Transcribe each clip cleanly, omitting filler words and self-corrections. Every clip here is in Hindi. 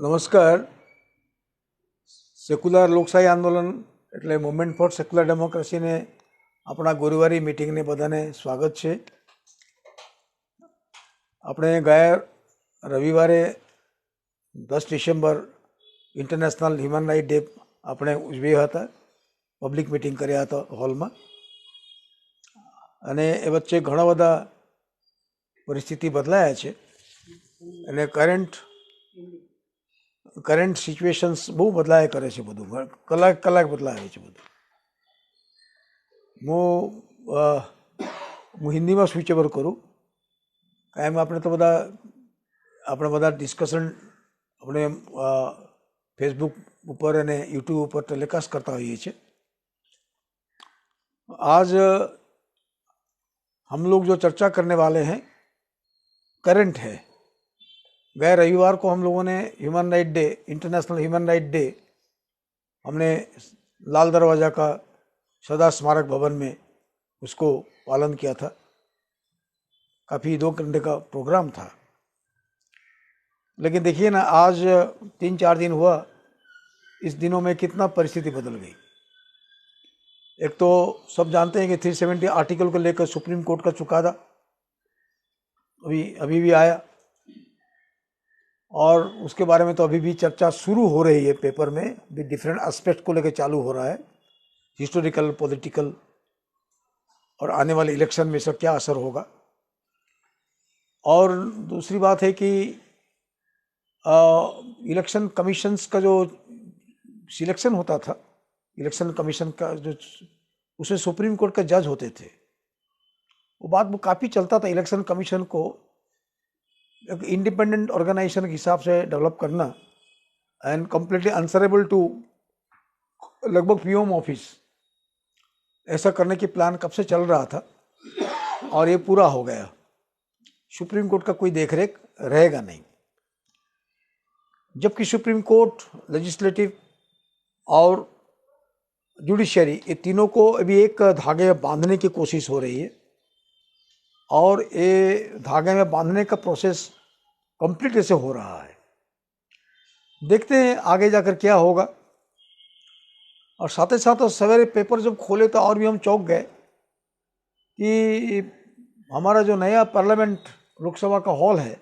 નમસ્કાર. સેક્યુલર લોકશાહી આંદોલન એટલે મુવમેન્ટ ફોર સેક્યુલર ડેમોક્રેસીને આપણા ગુરુવારી મિટિંગને બધાને સ્વાગત છે. આપણે ગયા રવિવારે 10 December international human right day આપણે ઉજવ્યા હતા, પબ્લિક મિટિંગ કર્યા હતા હોલમાં, અને એ વચ્ચે ઘણા બધા પરિસ્થિતિ બદલાયા છે અને કરંટ સિચ્યુએશન્સ બહુ બદલાયા કરે છે. બધું કલાક બદલાય છે બધું. હું હિન્દીમાં સ્વિચ ઓવર કરું. કાયમ આપણે બધા ડિસ્કશન આપણે फेसबुक ऊपर અને यूट्यूब ऊपर टेलीकास्ट करता हुए છીએ. आज हम लोग जो चर्चा करने वाले हैं करंट है. गए रविवार को हम लोगों ने human right day, international human right day, हमने लाल दरवाज़ा का सदा स्मारक भवन में उसको पालन किया था. काफ़ी 2 घंटे का प्रोग्राम था. लेकिन देखिए ना, आज 3-4 दिन हुआ, इस दिनों में कितना परिस्थिति बदल गई. एक तो सब जानते हैं कि 370 आर्टिकल को लेकर सुप्रीम कोर्ट का चुकादा अभी भी आया, और उसके बारे में तो अभी भी चर्चा शुरू हो रही है. पेपर में भी डिफरेंट एस्पेक्ट को लेकर चालू हो रहा है, हिस्टोरिकल, पॉलिटिकल, और आने वाले इलेक्शन में इसका क्या असर होगा. और दूसरी बात है कि इलेक्शन कमीशंस का जो सिलेक्शन होता था, इलेक्शन कमीशन का जो, उसमें सुप्रीम कोर्ट का जज होते थे. वो बात वो काफ़ी चलता था. इलेक्शन कमीशन को एक इंडिपेंडेंट ऑर्गेनाइजेशन के हिसाब से डेवलप करना एंड कम्प्लीटली आंसरेबल टू लगभग पीएम ऑफिस, ऐसा करने की प्लान कब से चल रहा था, और ये पूरा हो गया. सुप्रीम कोर्ट का कोई देखरेख रहेगा नहीं. जबकि सुप्रीम कोर्ट, लेजिस्लेटिव और जुडिशरी, ये तीनों को अभी एक धागे में बांधने की कोशिश हो रही है, और ये धागे में बांधने का प्रोसेस कंप्लीट ऐसे हो रहा है. देखते हैं आगे जाकर क्या होगा. और साथ ही साथ सवेरे पेपर जब खोले तो और भी हम चौंक गए कि हमारा जो नया पार्लियामेंट लोकसभा का हॉल है,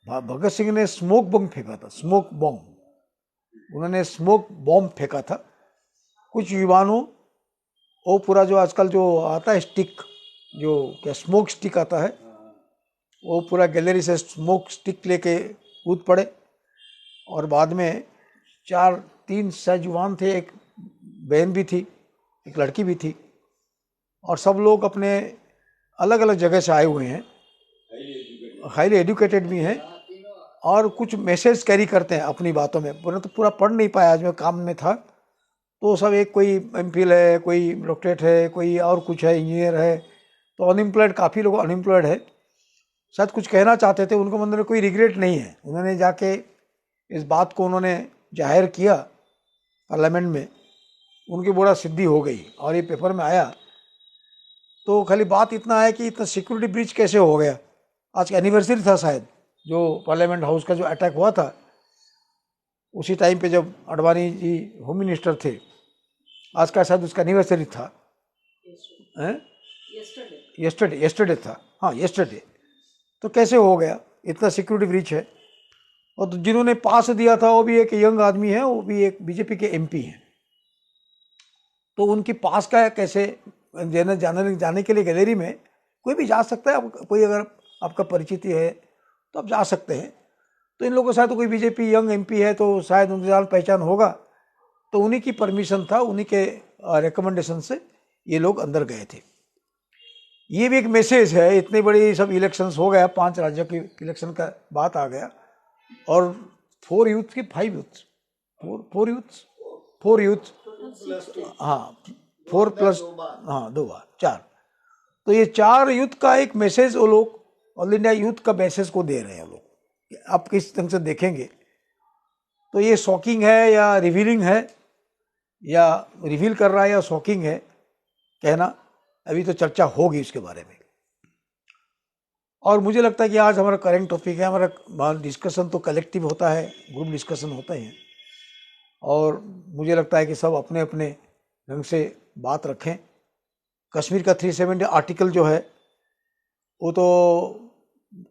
भगत सिंह ने स्मोक बम फेंका था. स्मोक बम, उन्होंने स्मोक बॉम्ब फेंका था. कुछ युवाओं, वो पूरा जो आजकल जो आता है स्टिक, जो क्या स्मोक स्टिक आता है, वो पूरा गैलरी से स्मोक स्टिक लेके कूद पड़े. और बाद में 3 शायद युवान थे, एक बहन भी थी, एक लड़की भी थी, और सब लोग अपने अलग अलग जगह से आए हुए हैं, हाईली एजुकेटेड भी हैं, और कुछ मैसेज कैरी करते हैं अपनी बातों में. तो पूरा पढ़ नहीं पाया, आज मैं काम में था. तो सब, एक कोई एमफिल है, कोई डॉक्टरेट है, कोई और कुछ है, इंजीनियर है, तो अनएम्प्लॉयड, काफ़ी लोग अनएम्प्लॉयड है. शायद कुछ कहना चाहते थे, उनको अंदर कोई रिग्रेट नहीं है. उन्होंने जाके इस बात को उन्होंने जाहिर किया पार्लियामेंट में, उनकी बड़ा सिद्धि हो गई, और ये पेपर में आया. तो खाली बात इतना है कि इतना सिक्योरिटी ब्रीच कैसे हो गया. आज का एनिवर्सरी था शायद, जो पार्लियामेंट हाउस का जो अटैक हुआ था, उसी टाइम पे जब अडवाणी जी होम मिनिस्टर थे, आज का शायद उसका एनिवर्सरी था. यस्टरडे था, हाँ यस्टरडे. तो कैसे हो गया, इतना सिक्योरिटी ब्रीच है. और तो जिन्होंने पास दिया था वो भी एक यंग आदमी है, वो भी एक बीजेपी के एमपी हैं. तो उनकी पास का कैसे जाने के लिए गैलरी में कोई भी जा सकता है. कोई अगर आपका परिचित है तो आप जा सकते हैं. तो इन लोगों के साथ तो कोई बीजेपी यंग एमपी है, तो शायद उनकी जान पहचान होगा, तो उन्हीं की परमिशन था, उन्हीं के रिकमेंडेशन से ये लोग अंदर गए थे. ये भी एक मैसेज है. इतनी बड़ी सब इलेक्शंस हो गया, 5 राज्यों की इलेक्शन का बात आ गया, और 4 यूथ की 5 यूथ, 4 यूथ, हाँ 4+, हाँ 2 बार 4. तो ये 4 यूथ का एक मैसेज वो लोग ऑल इंडिया यूथ का मैसेज को दे रहे हैं लोग. आप किस ढंग से देखेंगे तो ये शॉकिंग है या रिवीलिंग है, या रिवील कर रहा है या शॉकिंग है, कहना अभी तो चर्चा होगी इसके बारे में. और मुझे लगता है कि आज हमारा करेंट टॉपिक है, हमारा डिस्कशन तो कलेक्टिव होता है, ग्रुप डिस्कशन होता है, और मुझे लगता है कि सब अपने अपने ढंग से बात रखें। कश्मीर का 370 आर्टिकल जो है वो तो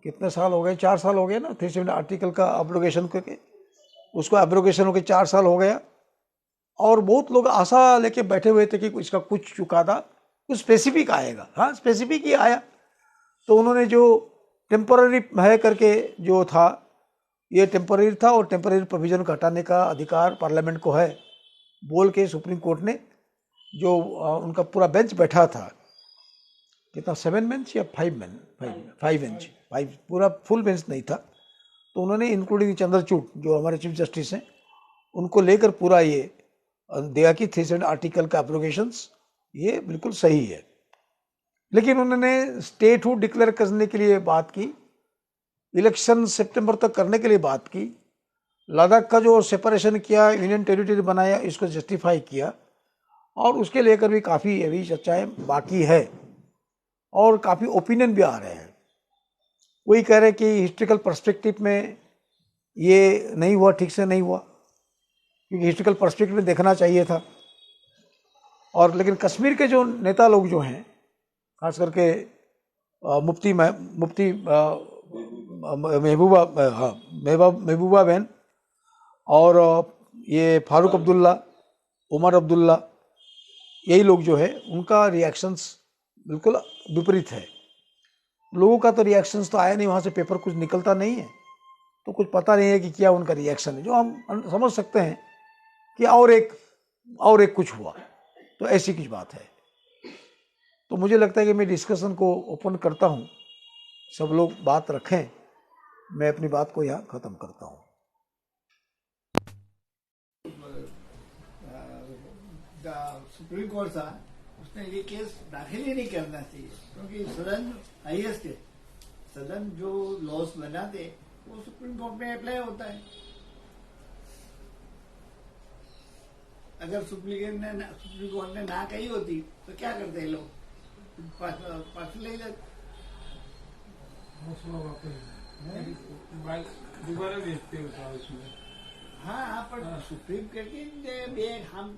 कितने साल हो गए, 4 साल हो गए ना 370 आर्टिकल का अब्रोगेशन करके, उसको अब्रोगेशन होकर 4 साल हो गया, और बहुत लोग आशा लेके बैठे हुए थे कि इसका कुछ चुकादा कुछ स्पेसिफिक आएगा। हाँ, स्पेसिफिक ही आया। तो उन्होंने जो टेम्पररी है करके जो था, ये टेम्पररी था, और टेम्पररी प्रोविजन को हटाने का अधिकार पार्लियामेंट को है बोल के सुप्रीम कोर्ट ने, जो उनका पूरा बेंच बैठा था, कितना 7 बेंच या 5 बेंच, 5 पूरा फुल बेंच नहीं था, तो उन्होंने इंक्लूडिंग चंद्रचूड़ जो हमारे चीफ जस्टिस हैं उनको लेकर पूरा ये दिया कि 370 आर्टिकल का एब्रोगेशंस ये बिल्कुल सही है। लेकिन उन्होंने स्टेटहुड डिक्लेयर करने के लिए बात की, इलेक्शन सितंबर तक करने के लिए बात की, लद्दाख का जो सेपरेशन किया, यूनियन टेरिटरी बनाया, इसको जस्टिफाई किया, और उसके लेकर भी काफ़ी अभी चर्चाएं बाकी है, और काफ़ी ओपिनियन भी आ रहे हैं। वही कह रहे हैं कि हिस्ट्रिकल पर्सपेक्टिव में ये नहीं हुआ, ठीक से नहीं हुआ, क्योंकि हिस्ट्रिकल पर्सपेक्टिव में देखना चाहिए था। और लेकिन कश्मीर के जो नेता लोग जो हैं, खास करके मुफ्ती महबूबा बहन और ये फारूक अब्दुल्ला, उमर अब्दुल्ला, यही लोग जो है उनका रिएक्शंस बिल्कुल विपरीत है। लोगों का तो रिएक्शंस तो आया नहीं, वहाँ से पेपर कुछ निकलता नहीं है, तो कुछ पता नहीं है कि क्या उनका रिएक्शन है। जो हम समझ सकते हैं कि और एक कुछ हुआ, तो ऐसी कुछ बात है। तो मुझे लगता है कि मैं डिस्कशन को ओपन करता हूँ, सब लोग बात रखें, मैं अपनी बात को यहाँ ख़त्म करता हूँ। सुप्रीम कोर्ट था, उसने ये केस दाखिल ही नहीं करना चाहिए, क्योंकि सदन हाईएस्ट है। सदन जो लॉस बनाते वो सुप्रीम कोर्ट में अप्लाई होता है। अगर सुप्रीम कोर्ट ने ना कही होती तो क्या करते हैं लोग, पास ले जाते, दोबारा देखते होता उसमें। हाँ, पर सुप्रीम कोर्ट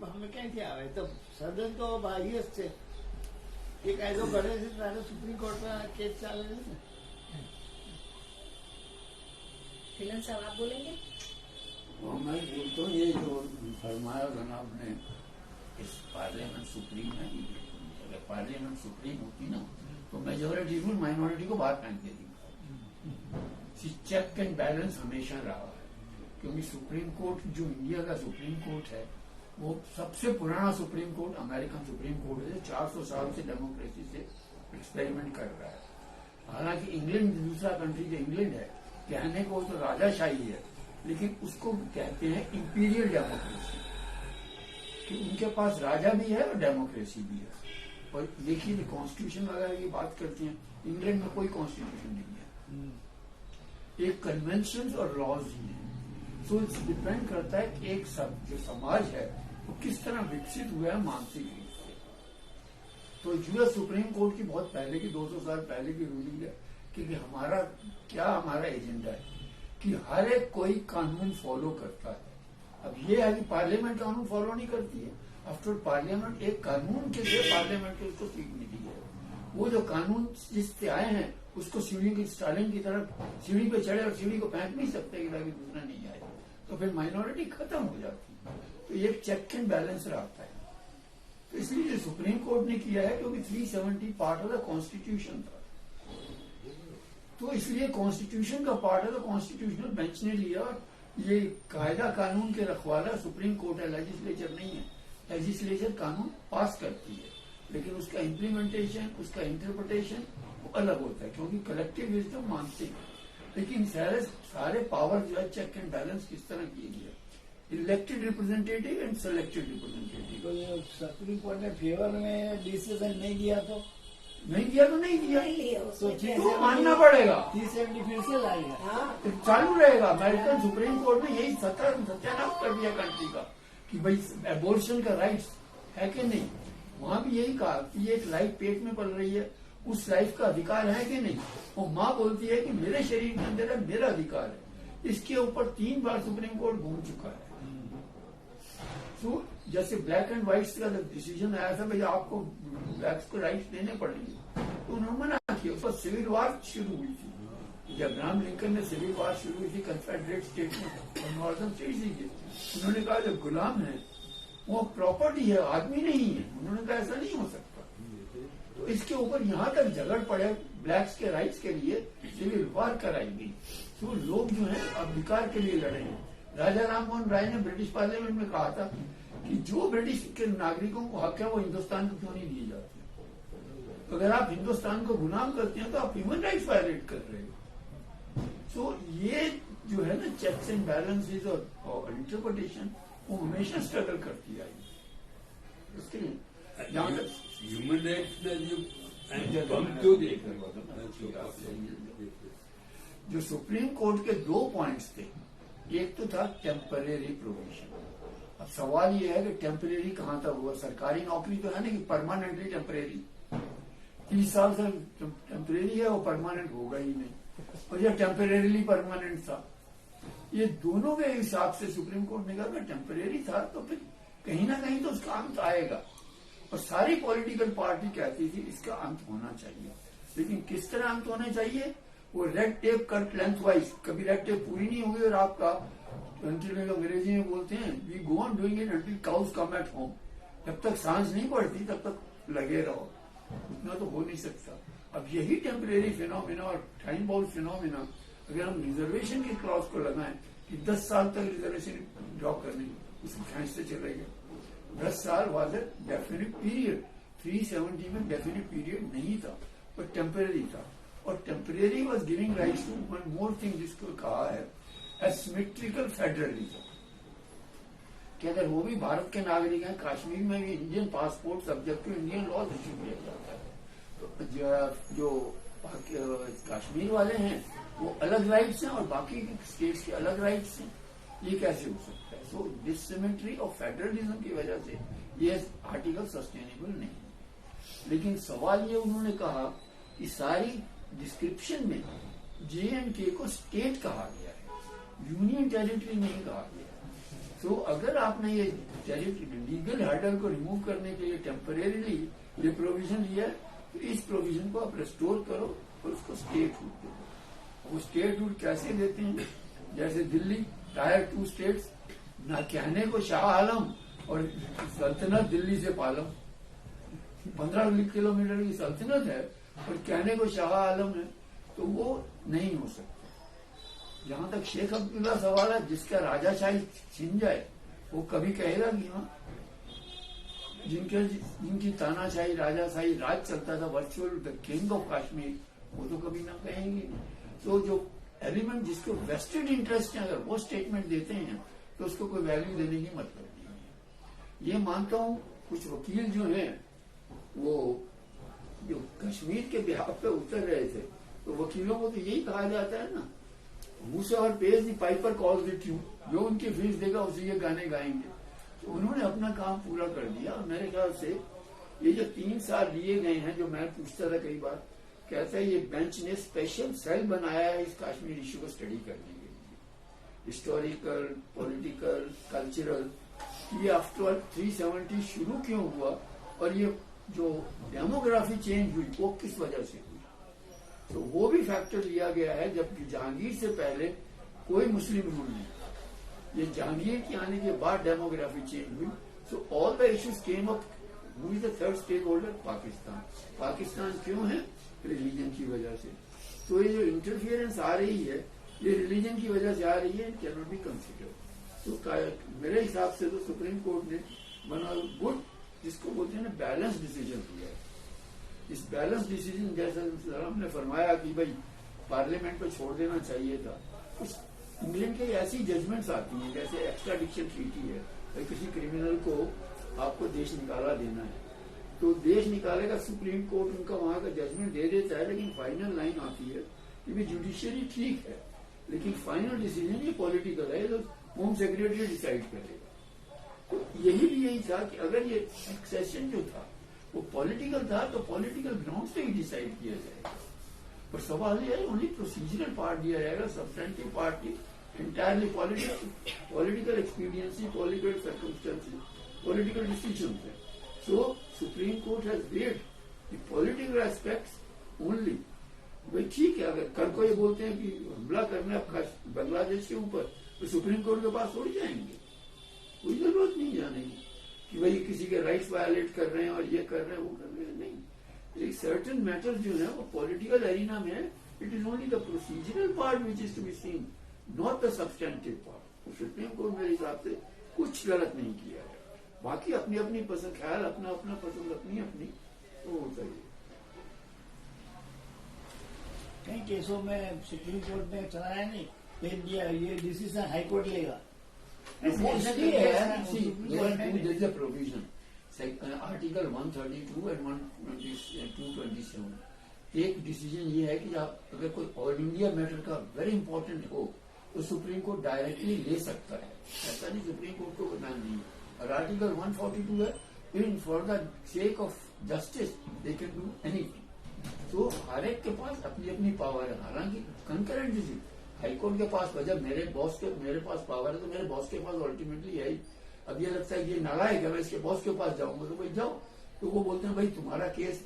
हमें ક્યાંથી આવે? તો સદન તો હાઈએસ્ટ છે, એ કાયદો કરે છે ત્યારે સુપ્રીમ કોર્ટમાં કેસ ચાલે છે ને। फिलन साहब आप बोलेंगे? मैं बोलता हूँ, ये जो फरमाया जनाब ने, इस पार्लियामेंट सुप्रीम नहीं है। अगर पार्लियामेंट सुप्रीम होती ना तो मेजोरिटी रूल माइनॉरिटी को बाहर फेंक देती। चेक एंड बैलेंस हमेशा रहा है, क्योंकि सुप्रीम कोर्ट जो इंडिया का सुप्रीम कोर्ट है वो सबसे पुराना supreme court American supreme court है, 400 साल से डेमोक्रेसी से एक्सपेरिमेंट कर रहा है। हालांकि इंग्लैंड दूसरा कंट्री जो इंग्लैंड है, कहने को तो राजाशाही है, लेकिन उसको कहते हैं इंपीरियल डेमोक्रेसी, कि उनके पास राजा भी है और डेमोक्रेसी भी है। और देखिए कॉन्स्टिट्यूशन वगैरह की बात करते हैं, इंग्लैंड में कोई कॉन्स्टिट्यूशन नहीं है, एक कन्वेंशन और लॉज ही है। सो इट्स डिपेंड करता है कि एक जो समाज है वो किस तरह विकसित हुआ है मानसिक रूप से। तो यूएस सुप्रीम कोर्ट की बहुत पहले की 200 साल पहले की रूलिंग है कि हमारा एजेंडा है कि हर एक कोई कानून फॉलो करता है। अब ये है कि पार्लियामेंट कानून फॉलो नहीं करती है। आफ्टर पार्लियामेंट एक कानून के लिए पार्लियामेंट को उसको सीख मिली है। वो जो कानून जिससे आए हैं उसको सीढ़ी की स्टालिन की तरफ सीढ़ी पे चढ़े और सीढ़ी को फेंक नहीं सकते कि ताकि दूसरा नहीं आए, तो फिर माइनॉरिटी खत्म हो जाती है। तो ये चेक एंड बैलेंस रहता है। तो इसलिए सुप्रीम कोर्ट ने किया है, क्योंकि 370 पार्ट ऑफ द कॉन्स्टिट्यूशन था, तो इसलिए कॉन्स्टिट्यूशन का part of the constitutional bench ने लिया। ये कायदा कानून के रखवाला सुप्रीम कोर्ट है, लेजिस्लेचर नहीं है। लेजिस्लेचर कानून पास करती है, लेकिन उसका इम्प्लीमेंटेशन, उसका इंटरप्रिटेशन वो अलग होता है, क्योंकि कलेक्टिव विजडम मानते हैं। लेकिन सारे पावर जो है चेक एंड बैलेंस किस तरह किए गए, elected representative and selected representative. तो सुप्रीम कोर्ट ने फेवर में डिसीजन नहीं दिया तो नहीं दिया तो नहीं दिया, तो तो मानना पड़ेगा। 370 फिर से लाएगा, तो चालू रहेगा। अमेरिकन सुप्रीम कोर्ट ने यही सत्यानाश कर दिया कंट्री का कि भाई एबॉर्शन का राइट्स है कि नहीं। वहां भी यही कहा कि ये एक लाइफ पेट में पल रही है उस लाइफ का अधिकार है कि नहीं। वो माँ बोलती है कि मेरे शरीर के अंदर है, मेरा अधिकार है। इसके ऊपर 3 बार सुप्रीम कोर्ट घूम चुका है। तो जैसे ब्लैक एंड व्हाइट का जब डिसीजन आया था भाई आपको ब्लैक्स को राइट्स देने पड़ेंगे, तो उन्होंने मना किया। उस पर सिविल वार शुरू हुई थी। जब अब्राहम लिंकन ने सिविल वार शुरू हुई थी कन्फेडरेट स्टेट में और नॉर्दर्न स्टेट्स की, उन्होंने कहा जो गुलाम है वो प्रॉपर्टी है, आदमी नहीं है। उन्होंने कहा ऐसा नहीं हो सकता। तो इसके ऊपर यहाँ तक झगड़ पड़े ब्लैक्स के राइट्स के लिए, सिविल वार कराई गई। तो लोग जो है अधिकार के लिए लड़े हैं। राजा राम मोहन राय ने ब्रिटिश पार्लियामेंट में कहा था कि जो ब्रिटिश के नागरिकों को हक है वो हिंदुस्तान को क्यों नहीं दिए जाते। अगर आप हिंदुस्तान को गुलाम करते हैं तो आप ह्यूमन राइट्स वायलेट कर रहे हो। तो ये जो है ना चेक्स एंड बैलेंसेस और इंटरप्रिटेशन वो हमेशा स्ट्रगल करती आई। उसके लिए जहां तक ह्यूमन राइट्स में जो सुप्रीम कोर्ट के 2 पॉइंट्स थे, एक तो था टेम्परेरी प्रोविजन। अब सवाल ये है कि टेम्परेरी कहां तक हुआ। सरकारी नौकरी तो है ना कि परमानेंटली टेम्परेरी, 30 साल से टेम्परेरी है, वो परमानेंट होगा ही नहीं। और यह टेम्परेरीली परमानेंट था। ये दोनों के हिसाब से सुप्रीम कोर्ट ने कहा टेम्परेरी था तो फिर कहीं ना कहीं तो उसका अंत आएगा। और सारी पॉलिटिकल पार्टी कहती थी इसका अंत होना चाहिए, लेकिन किस तरह अंत होना चाहिए। वो red tape cut length wise, कभी रेड टेप पूरी नहीं होगी और आपका अंग्रेजी में बोलते हैं we go on doing it until cows come home होम। जब तक सांस नहीं पड़ती तब तक लगे रहो, उतना तो हो नहीं सकता। अब यही टेम्परेरी फिनोमिना और टाइम बाउंड फिनोमिना अगर हम रिजर्वेशन की क्लॉज को लगाएं कि 10 साल तक रिजर्वेशन ड्रॉप करनी, उस खींचते चले गए। 10 साल वाज ए डेफिनिट पीरियड। 370 में डेफिनिट पीरियड नहीं था, पर टेम्परेरी था। और temporary was giving rights to one more thing जिसको कहा है एसिमेट्रिकल फेडरलिज्म, कि अगर वो भी भारत के नागरिक हैं, कश्मीर में भी Indian passport subject to Indian law issue किया जाता है, तो जो कश्मीर वाले हैं वो अलग राइट्स हैं और बाकी स्टेट्स के अलग राइट्स हैं। ये कैसे हो सकता है। सो डिसिमेट्री और फेडरलिज्म की वजह से ये आर्टिकल सस्टेनेबल नहीं है। लेकिन सवाल ये उन्होंने कहा कि सारी डिस्क्रिप्शन में J&K को स्टेट कहा गया है, यूनियन टेरिटरी नहीं कहा गया। तो अगर आपने ये लीगल हर्डल को रिमूव करने के लिए टेम्परेरीली ये प्रोविजन लिया है, तो इस प्रोविजन को आप रेस्टोर करो और उसको स्टेट हुड दो। वो स्टेट हुड कैसे देते हैं, जैसे दिल्ली टायर 2 स्टेट्स, ना कहने को शाह आलम और सल्तनत दिल्ली से पालम, 15 किलोमीटर की सल्तनत है और कहने को शाह आलम है, तो वो नहीं हो सकता। जहां तक शेख अब्दुल्ला सवाल है, जिसका राजाशाही छिन जाए वो कभी कहेगा कि हाँ जिनकी तानाशाही राजाशाही राज चलता था, virtual the king of Kashmir, वो तो कभी ना कहेंगे। तो जो एलिमेंट जिसको वेस्टेड इंटरेस्ट है, अगर वो स्टेटमेंट देते हैं तो उसको कोई वैल्यू देने की मतलब नहीं है। ये मानता हूं कुछ वकील जो हैं वो जो कश्मीर के बिहार पे उतर रहे थे, तो वकीलों को तो यही कहा जाता है ना, मूसा pays the piper call the tune, जो उनकी फीस देगा उसी के गाने गाएंगे। तो उन्होंने अपना काम पूरा कर दिया। और मेरे ख्याल से ये जो 3 साल लिए गए हैं, जो मैं पूछता था कई बार, कहता है ये बेंच ने स्पेशल सेल बनाया है इस कश्मीर इश्यू को स्टडी करने के लिए, हिस्टोरिकल, पॉलिटिकल, कल्चरल। ये आफ्टर ऑल 370 शुरू क्यों हुआ और ये जो डेमोग्राफी चेंज हुई वो किस वजह से हुई, तो वो भी फैक्टर लिया गया है। जबकि जहांगीर से पहले कोई मुस्लिम रूल नहीं, ये जहांगीर के आने के बाद डेमोग्राफी चेंज हुई। So all the issues came up. Who is the third stakeholder? Pakistan. Pakistan क्यों है? रिलीजन की वजह से। तो ये जो इंटरफियरेंस आ रही है ये रिलीजन की वजह से आ रही है, कैन नॉट बी कंसिडर। तो मेरे हिसाब से तो सुप्रीम कोर्ट ने वन गुड, जिसको बोलते हैं ना, बैलेंस डिसीजन लिया है। इस बैलेंस डिसीजन जैसा हमने फरमाया कि भाई पार्लियामेंट को छोड़ देना चाहिए था, कुछ इंग्लैंड की ऐसी जजमेंट्स आती हैं, जैसे एक्स्ट्राडिक्शन ट्रीटी है, भाई किसी क्रिमिनल को आपको देश निकाला देना है तो देश निकालेगा, सुप्रीम कोर्ट उनका वहां का जजमेंट दे देता है, लेकिन फाइनल लाइन आती है कि भाई जुडिशियरी ठीक है लेकिन फाइनल डिसीजन ये पॉलिटिकल है, तो होम सेक्रेटरी डिसाइड करेगा। तो यही था कि अगर ये एक्सेशन जो था वो पॉलिटिकल था तो पॉलिटिकल ग्राउंड पे ही डिसाइड किया जाएगा। पर सवाल ये है ओनली प्रोसीजरल पार्ट दिया जाएगा, सब्सटेंटिव पार्ट की entirely political expediency, political circumstances, political decisions. So Supreme Court has weighed the political aspects only. भाई ठीक है, अगर कल को ये बोलते हैं कि हमला करना है बांग्लादेश के ऊपर तो सुप्रीम कोर्ट के पास थोड़ी जाएंगे, कोई जरूरत नहीं जाने की कि भाई किसी के राइट्स वायलेट कर रहे हैं और ये कर रहे हैं वो कर रहे हैं, नहीं। एक सर्टेन मैटर्स जो है वो पॉलिटिकल एरिना में है, it is only the procedural part which is to be seen, not the substantive part. Supreme Court मेरे हिसाब से कुछ गलत नहीं किया है, बाकी अपनी अपनी पसंद, ख्याल अपना अपना, पसंद अपनी अपनी, तो होता ही है। कई केसों में सुप्रीम कोर्ट ने चलाया नहीं, भेज दिया, ये डिसीजन हाई कोर्ट लेगा। प्रोविजन आर्टिकल 132 एंड 227 एक डिसीजन ये है कि आप अगर कोई ऑल इंडिया मैटर का वेरी इंपॉर्टेंट हो तो सुप्रीम कोर्ट डायरेक्टली ले सकता है, ऐसा नहीं सुप्रीम कोर्ट को बताना नहीं है। और आर्टिकल 142 है, in for the sake of justice they can do anything. तो हर एक के पास अपनी अपनी पावर है, हालांकि कंकरेंट डिसीजन हाईकोर्ट के पास, जब मेरे पास पावर है तो मेरे बॉस के पास अल्टीमेटली है। अब ये लगता है कि ये नालायक है, मैं इसके बॉस के पास जाऊंगा, तो भाई जाओ। तो वो बोलते हैं भाई तुम्हारा केस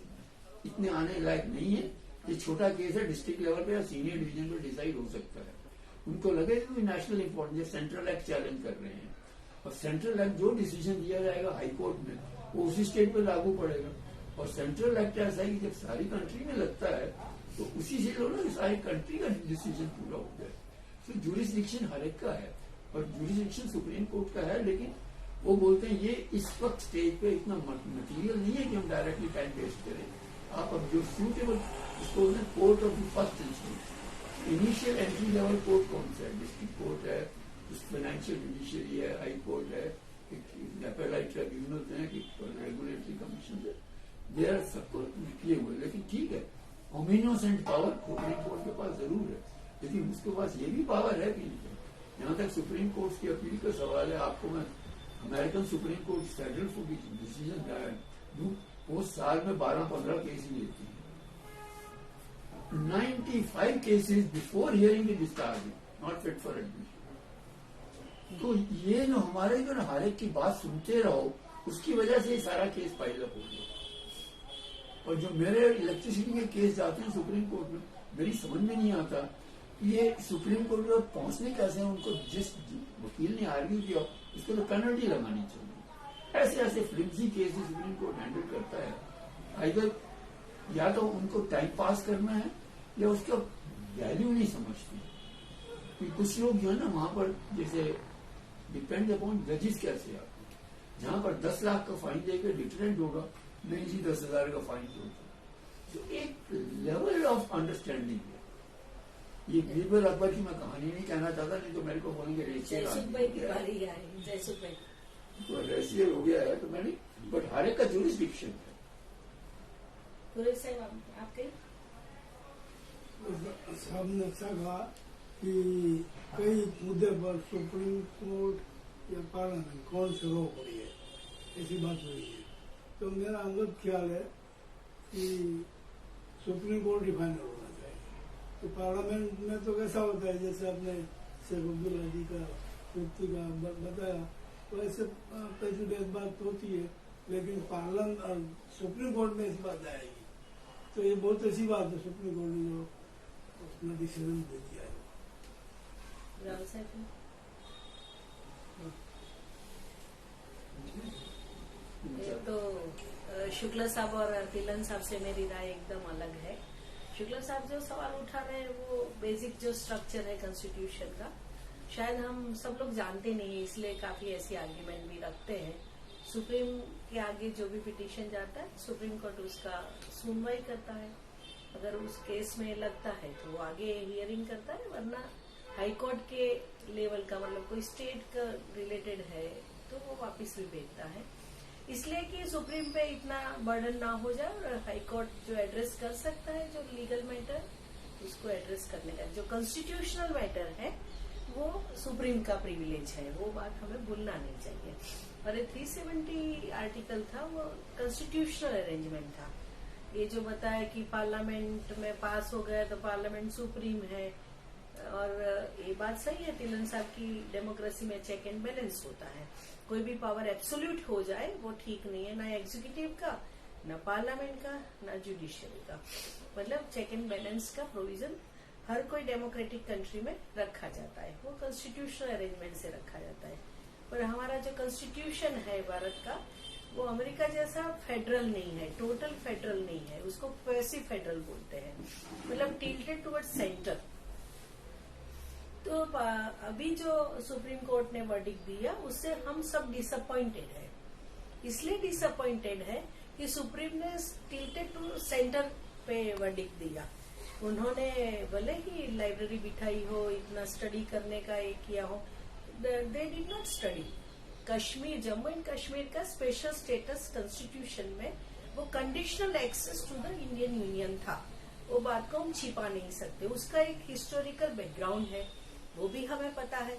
इतने आने लायक नहीं है, ये छोटा केस है, डिस्ट्रिक्ट लेवल पे या सीनियर डिवीजन पे डिसाइड हो सकता है। उनको लगे कि national importance, central act challenge कर रहे हैं, और सेंट्रल एक्ट जो डिसीजन दिया जाएगा हाई कोर्ट में वो उसी स्टेट पे लागू पड़ेगा। और सेंट्रल एक्ट ऐसा है कि जब सारी कंट्री में लगता है तो उसी से लो ना सारी कंट्री का डिसीजन पूरा हो जाए। तो ज्यूरिसडिक्शन हर एक का है, और ज्यूरिसडिक्शन सुप्रीम कोर्ट का है, लेकिन वो बोलते हैं ये इस वक्त स्टेज पे इतना मटेरियल नहीं है कि हम डायरेक्टली टाइम वेस्ट करें। आप अब जो सूटेबल उसको court of the first instance, initial entry level court कौन सा है, डिस्ट्रिक्ट कोर्ट है, फाइनेंशियल जुडिशियरी है, हाई कोर्ट है, एपेलाइट ट्रिब्यूनल है, रेगुलेटरी कमीशन है, दे आर सबको किए हुए। लेकिन ठीक है, ओमिनियसेंट पावर सुप्रीम कोर्ट के पास जरूर है, लेकिन उसके पास ये भी पावर है कि जहां तक सुप्रीम कोर्ट की अपील का सवाल है, आपको मैं अमेरिकन सुप्रीम कोर्ट फेडरल को डिसीजन दूं, वो साल में 12-15 केस ही लेती है। 95 cases before hearing is discharge not fit for admission. तो ये जो हमारे जो ना हर एक की बात सुनते रहो, उसकी वजह से ये सारा केस पाइल अप हो गया। और जो मेरे इलेक्ट्रिसिटी के केस जाते हैं सुप्रीम कोर्ट में, मेरी समझ में नहीं आता ये सुप्रीम कोर्ट में पहुंचने कैसे हैं। उनको जिस वकील ने आर्ग्यू किया उसको तो पेनल्टी लगानी चाहिए। ऐसे ऐसे फ्लिम्सी केसेस सुप्रीम कोर्ट हैंडल करता है, आइदर या तो उनको टाइम पास करना है या उसका वैल्यू नहीं समझती। कुछ लोग जो है ना वहां पर, जैसे डिपेंड अपॉन जजेस कैसे आते, जहां पर 10 लाख का फाइन देकर डिटरेंट होगा, नहीं जी 10,000 का फाइन होगा। तो एक लेवल ऑफ अंडरस्टैंडिंग है। ये बीरबल अकबर की मैं कहानी नहीं कहना चाहता, नहीं तो मेरे को बोलेंगे रेसियर तो रेसियर हो गया है, तो मैंने बट हर एक का ज्यूरिसडिक्शन है। साहब ने अच्छा कहा कि कई मुद्दे पर सुप्रीम कोर्ट या पार्लियामेंट कौन से रोक रही है, ऐसी बात हुई है। तो मेरा अंगत ख्याल है कि सुप्रीम कोर्ट ही फाइनल होना चाहिए। तो पार्लियामेंट में तो कैसा होता है, जैसे आपने शेख अब्दुल अली का मुफ्ती का बताया, तो ऐसे प्रेसिडेंट बात होती है, लेकिन पार्लियामेंट सुप्रीम कोर्ट में ऐसी बात आएगी तो ये बहुत अच्छी बात है। सुप्रीम कोर्ट ने जो अपना डिसीजन दे दिया है। तो शुक्ला साहब और तिलन साहब से मेरी राय एकदम अलग है। शुक्ला साहब जो सवाल उठा रहे हैं वो बेसिक जो स्ट्रक्चर है कॉन्स्टिट्यूशन का, शायद हम सब लोग जानते नहीं, इसलिए काफी ऐसी आर्ग्यूमेंट भी रखते हैं। सुप्रीम के आगे जो भी पिटीशन जाता है, सुप्रीम कोर्ट उसका सुनवाई करता है। अगर उस केस में लगता है तो वो आगे हियरिंग करता है, वरना हाई कोर्ट के लेवल का, मतलब कोई स्टेट का रिलेटेड है तो वो वापस भी भेजता है। इसलिए कि सुप्रीम पे इतना बर्डन ना हो जाए, और हाई कोर्ट जो एड्रेस कर सकता है जो लीगल मैटर, उसको एड्रेस करने का। जो कॉन्स्टिट्यूशनल मैटर है वो सुप्रीम का प्रिविलेज है, वो बात हमें भूलना नहीं चाहिए। और ये 370 आर्टिकल था वो कॉन्स्टिट्यूशनल अरेंजमेंट था। ये जो बताया कि पार्लियामेंट में पास हो गया तो पार्लियामेंट सुप्रीम है, और ये बात सही है, तिलन साहब की डेमोक्रेसी में चेक एंड बैलेंस होता है। कोई भी पावर एब्सोल्यूट हो जाए वो ठीक नहीं है, ना एग्जीक्यूटिव का, ना पार्लियामेंट का, ना जुडिशियरी का। मतलब चेक एंड बैलेंस का प्रोविजन हर कोई डेमोक्रेटिक कंट्री में रखा जाता है, वो कॉन्स्टिट्यूशनल अरेंजमेंट से रखा जाता है। पर हमारा जो कॉन्स्टिट्यूशन है भारत का, वो अमेरिका जैसा फेडरल नहीं है, टोटल फेडरल नहीं है, उसको क्वेसी फेडरल बोलते हैं, मतलब टिल्टेड टुवर्ड सेंटर। तो अभी जो सुप्रीम कोर्ट ने वर्डिक्ट दिया उससे हम सब डिसअपॉइंटेड है। इसलिए डिसअपॉइंटेड है कि सुप्रीम ने टिल्टेड टू सेंटर पे वर्डिक्ट दिया। उन्होंने भले ही लाइब्रेरी बिठाई हो, इतना स्टडी करने का एक किया हो, they did not study. Kashmir, Jammu and Kashmir का स्पेशल स्टेटस कॉन्स्टिट्यूशन में वो conditional access to the Indian union था, वो बात को हम छिपा नहीं सकते। उसका एक हिस्टोरिकल बैकग्राउंड है, वो भी हमें पता है।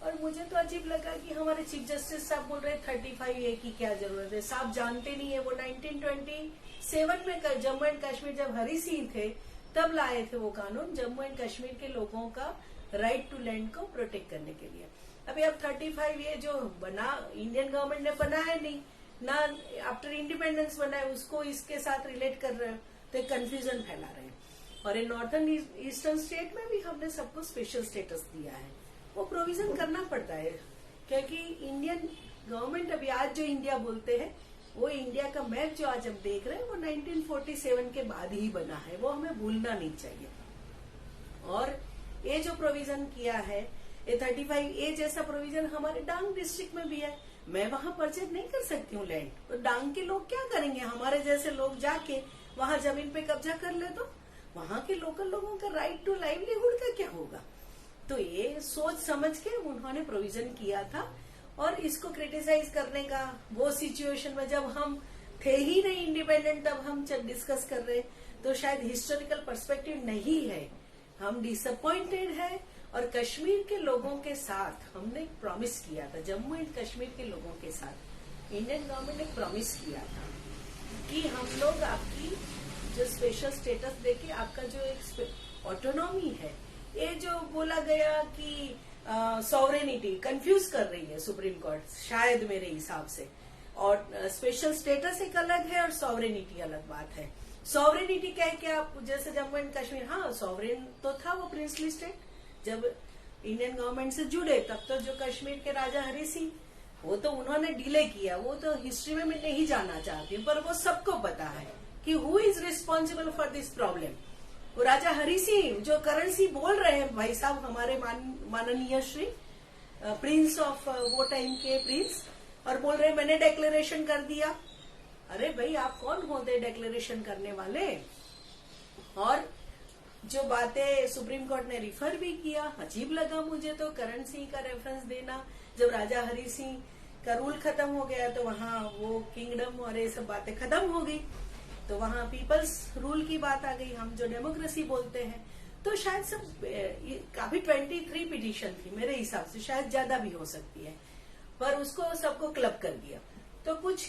और मुझे तो अजीब लगा कि हमारे चीफ जस्टिस साहब बोल रहे 35A की क्या जरूरत है, साहब जानते नहीं है। वो 1927 में जम्मू एंड कश्मीर जब हरि सिंह थे तब लाए थे वो कानून, जम्मू एंड कश्मीर के लोगों का राइट टू लैंड को प्रोटेक्ट करने के लिए। अभी अब 35A जो बना, इंडियन गवर्नमेंट ने बनाया नहीं ना, आफ्टर इंडिपेंडेंस बनाया, उसको इसके साथ रिलेट कर रहे हो तो कंफ्यूजन फैला रहे हैं। और इन नॉर्थन ईस्टर्न स्टेट में भी हमने सबको स्पेशल स्टेटस दिया है, वो प्रोविजन करना पड़ता है, क्योंकि इंडियन गवर्नमेंट अभी आज जो इंडिया बोलते हैं, वो इंडिया का मैप जो आज हम देख रहे हैं वो 1947 के बाद ही बना है, वो हमें भूलना नहीं चाहिए। और ये जो प्रोविजन किया है, ये 35A जैसा प्रोविजन हमारे डांग डिस्ट्रिक्ट में भी है। मैं वहां परचेज नहीं कर सकती हूँ लैंड, तो डांग के लोग क्या करेंगे? हमारे जैसे लोग जाके वहां जमीन पे कब्जा कर ले तो वहां के लोकल लोगों का राइट टू लाइवलीहुड का क्या होगा? तो ये सोच समझ के उन्होंने प्रोविजन किया था। और इसको क्रिटिसाइज करने का, वो सिचुएशन में जब हम थे ही नहीं इंडिपेंडेंट, तब हम जब डिस्कस कर रहे, तो शायद हिस्टोरिकल पर्सपेक्टिव नहीं है। हम डिसअपॉइंटेड है। और कश्मीर के लोगों के साथ हमने एक प्रॉमिस किया था, जम्मू एंड कश्मीर के लोगों के साथ इंडियन गवर्नमेंट ने प्रॉमिस किया था कि हम लोग आपकी जो स्पेशल स्टेटस देके आपका जो एक ऑटोनॉमी है, ये जो बोला गया कि सॉवरेनिटी कंफ्यूज कर रही है सुप्रीम कोर्ट शायद मेरे हिसाब से। और स्पेशल स्टेटस एक अलग है और सॉवरेनिटी अलग बात है। सॉवरेनिटी क्या है कि आप जैसे जम्मू एंड कश्मीर, हाँ सॉवरेन तो था वो प्रिंसली स्टेट, जब इंडियन गवर्नमेंट से जुड़े तब तो जो कश्मीर के राजा हरि सिंह, वो तो उन्होंने डिले किया, वो तो हिस्ट्री में मैं नहीं जानना चाहती हूँ, पर वो सबको पता है कि who is responsible for this problem. वो राजा हरि सिंह जो करेंसी बोल रहे हैं, भाई साहब हमारे माननीय श्री प्रिंस ऑफ वो टाइम के प्रिंस, और बोल रहे मैंने डिक्लेरेशन कर दिया। अरे भाई आप कौन होते डिक्लेरेशन करने वाले? और जो बातें सुप्रीम कोर्ट ने रिफर भी किया, अजीब लगा मुझे तो करण सिंह का रेफरेंस देना। जब राजा हरि सिंह का रूल खत्म हो गया तो वहाँ वो किंगडम और ये सब बातें खत्म हो गई, तो वहाँ पीपल्स रूल की बात आ गई, हम जो डेमोक्रेसी बोलते हैं। तो शायद सब काफी 23 पिटीशन थी मेरे हिसाब से, शायद ज्यादा भी हो सकती है, पर उसको सबको क्लब कर दिया। तो कुछ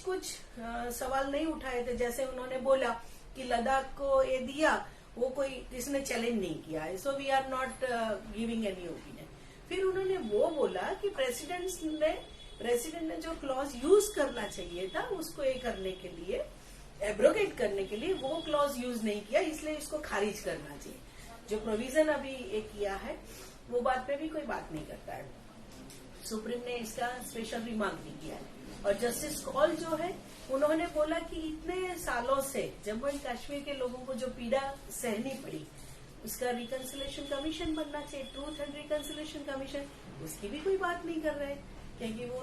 सवाल नहीं उठाए थे, जैसे उन्होंने बोला कि लद्दाख को ये दिया, वो कोई किसने चैलेंज नहीं किया है, so we are not giving any opinion. फिर उन्होंने वो बोला कि प्रेसिडेंट ने जो क्लॉज यूज करना चाहिए था उसको ये करने के लिए, एब्रोगेट करने के लिए, वो क्लॉज यूज नहीं किया, इसलिए इसको खारिज करना चाहिए। जो प्रोविजन अभी एक किया है वो बात पे भी कोई बात नहीं करता है, सुप्रीम ने इसका स्पेशल रिमार्क भी किया है। और जस्टिस कॉल जो है उन्होंने बोला कि इतने सालों से जम्मू एंड कश्मीर के लोगों को जो पीड़ा सहनी पड़ी, उसका रिकंसिलेशन कमीशन बनना चाहिए, ट्रूथ एंड रिकंसिलेशन कमीशन, उसकी भी कोई बात नहीं कर रहे, क्योंकि वो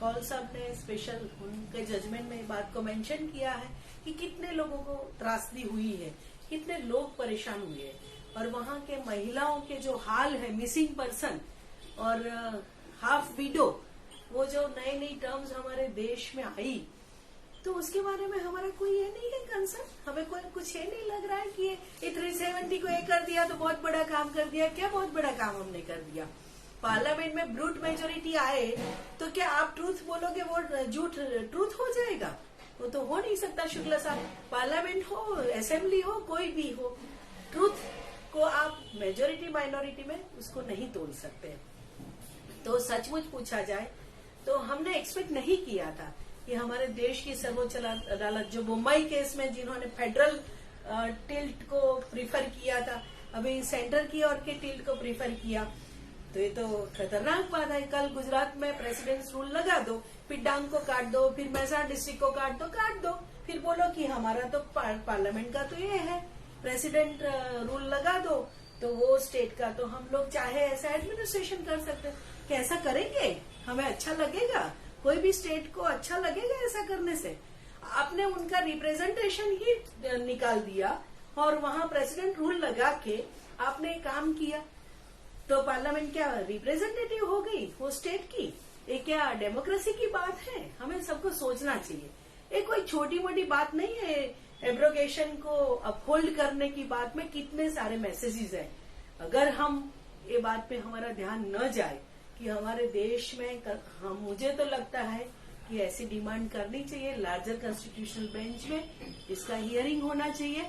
कॉल साहब ने स्पेशल उनके जजमेंट में बात को मेंशन किया है कि कितने लोगों को त्रासदी हुई है, कितने लोग परेशान हुए हैं। और वहां के महिलाओं के जो हाल है, मिसिंग पर्सन और हाफ विडो, वो जो नई नई टर्म्स हमारे देश में आई, तो उसके बारे में हमारा कोई ये नहीं है कंसर्न, हमें कोई कुछ ये नहीं लग रहा है कि ये 370 को ये कर दिया तो बहुत बड़ा काम कर दिया। क्या बहुत बड़ा काम हमने कर दिया? पार्लियामेंट में ब्रूट मेजोरिटी आए तो क्या आप ट्रूथ बोलोगे वो झूठ ट्रूथ हो जाएगा? वो तो हो नहीं सकता शुक्ला साहब। पार्लियामेंट हो, असेंबली हो, कोई भी हो, ट्रूथ को आप मेजोरिटी माइनॉरिटी में उसको नहीं तोड़ सकते। तो सचमुच पूछा जाए तो हमने एक्सपेक्ट नहीं किया था कि हमारे देश की सर्वोच्च अदालत जो मुंबई केस में जिन्होंने फेडरल टिल्ट को प्रीफर किया था, अभी सेंटर की ओर के टिल्ट को प्रीफर किया, तो ये तो खतरनाक बात है। कल गुजरात में प्रेसिडेंट्स रूल लगा दो, फिर डांग को काट दो, फिर मेहसाणा डिस्ट्रिक्ट को काट दो, फिर बोलो कि हमारा तो पार्लियामेंट का तो ये है, प्रेसिडेंट रूल लगा दो तो वो स्टेट का, तो हम लोग चाहे ऐसा एडमिनिस्ट्रेशन कर सकते। कैसा करेंगे? हमें अच्छा लगेगा? कोई भी स्टेट को अच्छा लगेगा ऐसा करने से? आपने उनका रिप्रेजेंटेशन ही निकाल दिया और वहां प्रेसिडेंट रूल लगा के आपने काम किया, तो पार्लियामेंट क्या रिप्रेजेंटेटिव हो गई वो स्टेट की? ये क्या डेमोक्रेसी की बात है? हमें सबको सोचना चाहिए। ये कोई छोटी मोटी बात नहीं है। एब्रोगेशन को अपहोल्ड करने की बात में कितने सारे मैसेजेस हैं। अगर हम ये बात पे हमारा ध्यान न जाए कि हमारे देश में मुझे तो लगता है कि ऐसी डिमांड करनी चाहिए लार्जर कॉन्स्टिट्यूशनल बेंच में, इसका हियरिंग होना चाहिए।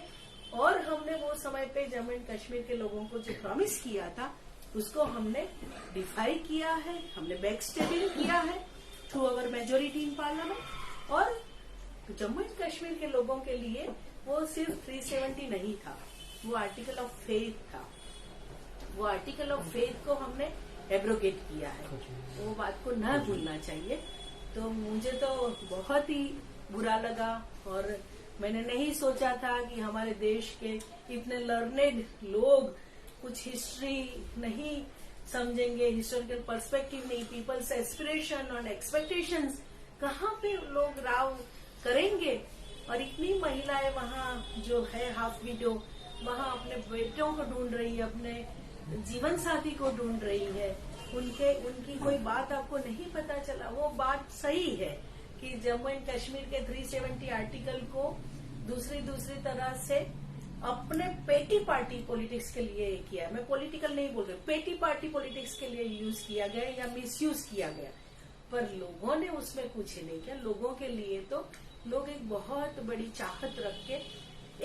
और हमने वो समय पे जम्मू एंड कश्मीर के लोगों को जो प्रॉमिस किया था उसको हमने डिफाई किया है, हमने बैक स्टेपिंग किया है through our majority in parliament. और जम्मू एंड कश्मीर के लोगों के लिए वो सिर्फ 370 नहीं था, वो आर्टिकल ऑफ फेथ था। वो आर्टिकल ऑफ फेथ को हमने एब्रोगेट किया है, वो बात को न भूलना चाहिए। तो मुझे तो बहुत ही बुरा लगा और मैंने नहीं सोचा था कि हमारे देश के इतने लर्नेड लोग कुछ हिस्ट्री नहीं समझेंगे, हिस्टोरिकल पर्सपेक्टिव नहीं, पीपल्स एस्पिरेशन और एक्सपेक्टेशंस कहाँ पे लोग राव करेंगे। और इतनी महिलाएं वहाँ जो है हाफ विडो, वहाँ अपने बेटों को ढूंढ रही है, अपने जीवन साथी को ढूंढ रही है, उनकी कोई बात आपको नहीं पता चला। वो बात सही है कि जम्मू एंड कश्मीर के 370 आर्टिकल को दूसरी तरह से अपने पेटी पार्टी पॉलिटिक्स के लिए किया। मैं पॉलिटिकल नहीं बोल रही, पेटी पार्टी पॉलिटिक्स के लिए यूज किया गया या मिसयूज किया गया, पर लोगों ने उसमें कुछ नहीं किया। लोगों के लिए तो लोग एक बहुत बड़ी चाहत रख के,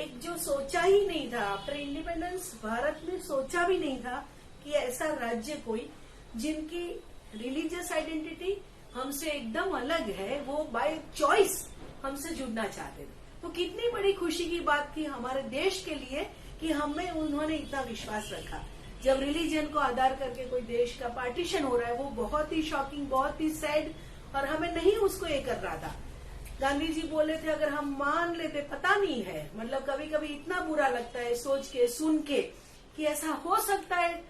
एक जो सोचा ही नहीं था आफ्टर इंडिपेंडेंस, भारत ने सोचा भी नहीं था कि ऐसा राज्य कोई जिनकी रिलीजियस आइडेंटिटी हमसे एकदम अलग है, वो बाय चॉइस हमसे जुड़ना चाहते थे। तो कितनी बड़ी खुशी की बात थी हमारे देश के लिए कि हमें उन्होंने इतना विश्वास रखा। जब रिलीजन को आधार करके कोई देश का पार्टीशन हो रहा है, वो बहुत ही शॉकिंग, बहुत ही सैड, और हमें नहीं उसको ये कर रहा था। गांधी जी बोले थे अगर हम मान लेते, पता नहीं है, मतलब कभी कभी इतना बुरा लगता है सोच के सुन के कि ऐसा हो सकता है।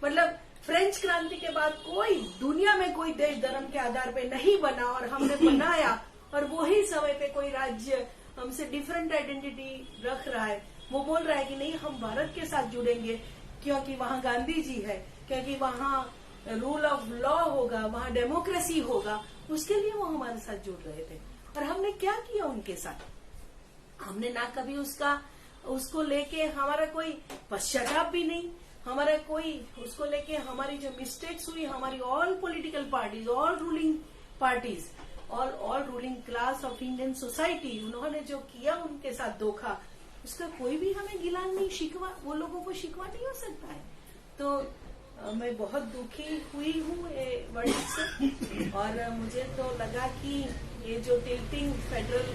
मतलब फ्रेंच क्रांति के बाद कोई दुनिया में कोई देश धर्म के आधार पे नहीं बना और हमने बनाया, और वही समय पे कोई राज्य हमसे डिफरेंट आइडेंटिटी रख रहा है, वो बोल रहा है कि नहीं हम भारत के साथ जुड़ेंगे क्योंकि वहाँ गांधी जी है, क्योंकि वहाँ रूल ऑफ लॉ होगा, वहाँ डेमोक्रेसी होगा, उसके लिए वो हमारे साथ जुड़ रहे थे। और हमने क्या किया उनके साथ? हमने ना कभी उसको लेके हमारा कोई पश्चाताप भी नहीं, हमारा कोई उसको लेके हमारी जो मिस्टेक्स हुई, हमारी all political parties, all ruling parties, all ruling class of Indian society, उन्होंने जो किया उनके साथ धोखा, उसका कोई भी हमें गिला नहीं, शिकवा, वो लोगों को शिकवा नहीं हो सकता है। तो मैं बहुत दुखी हुई हूँ ये वर्ड से, और मुझे तो लगा कि ये जो टिल्टिंग फेडरल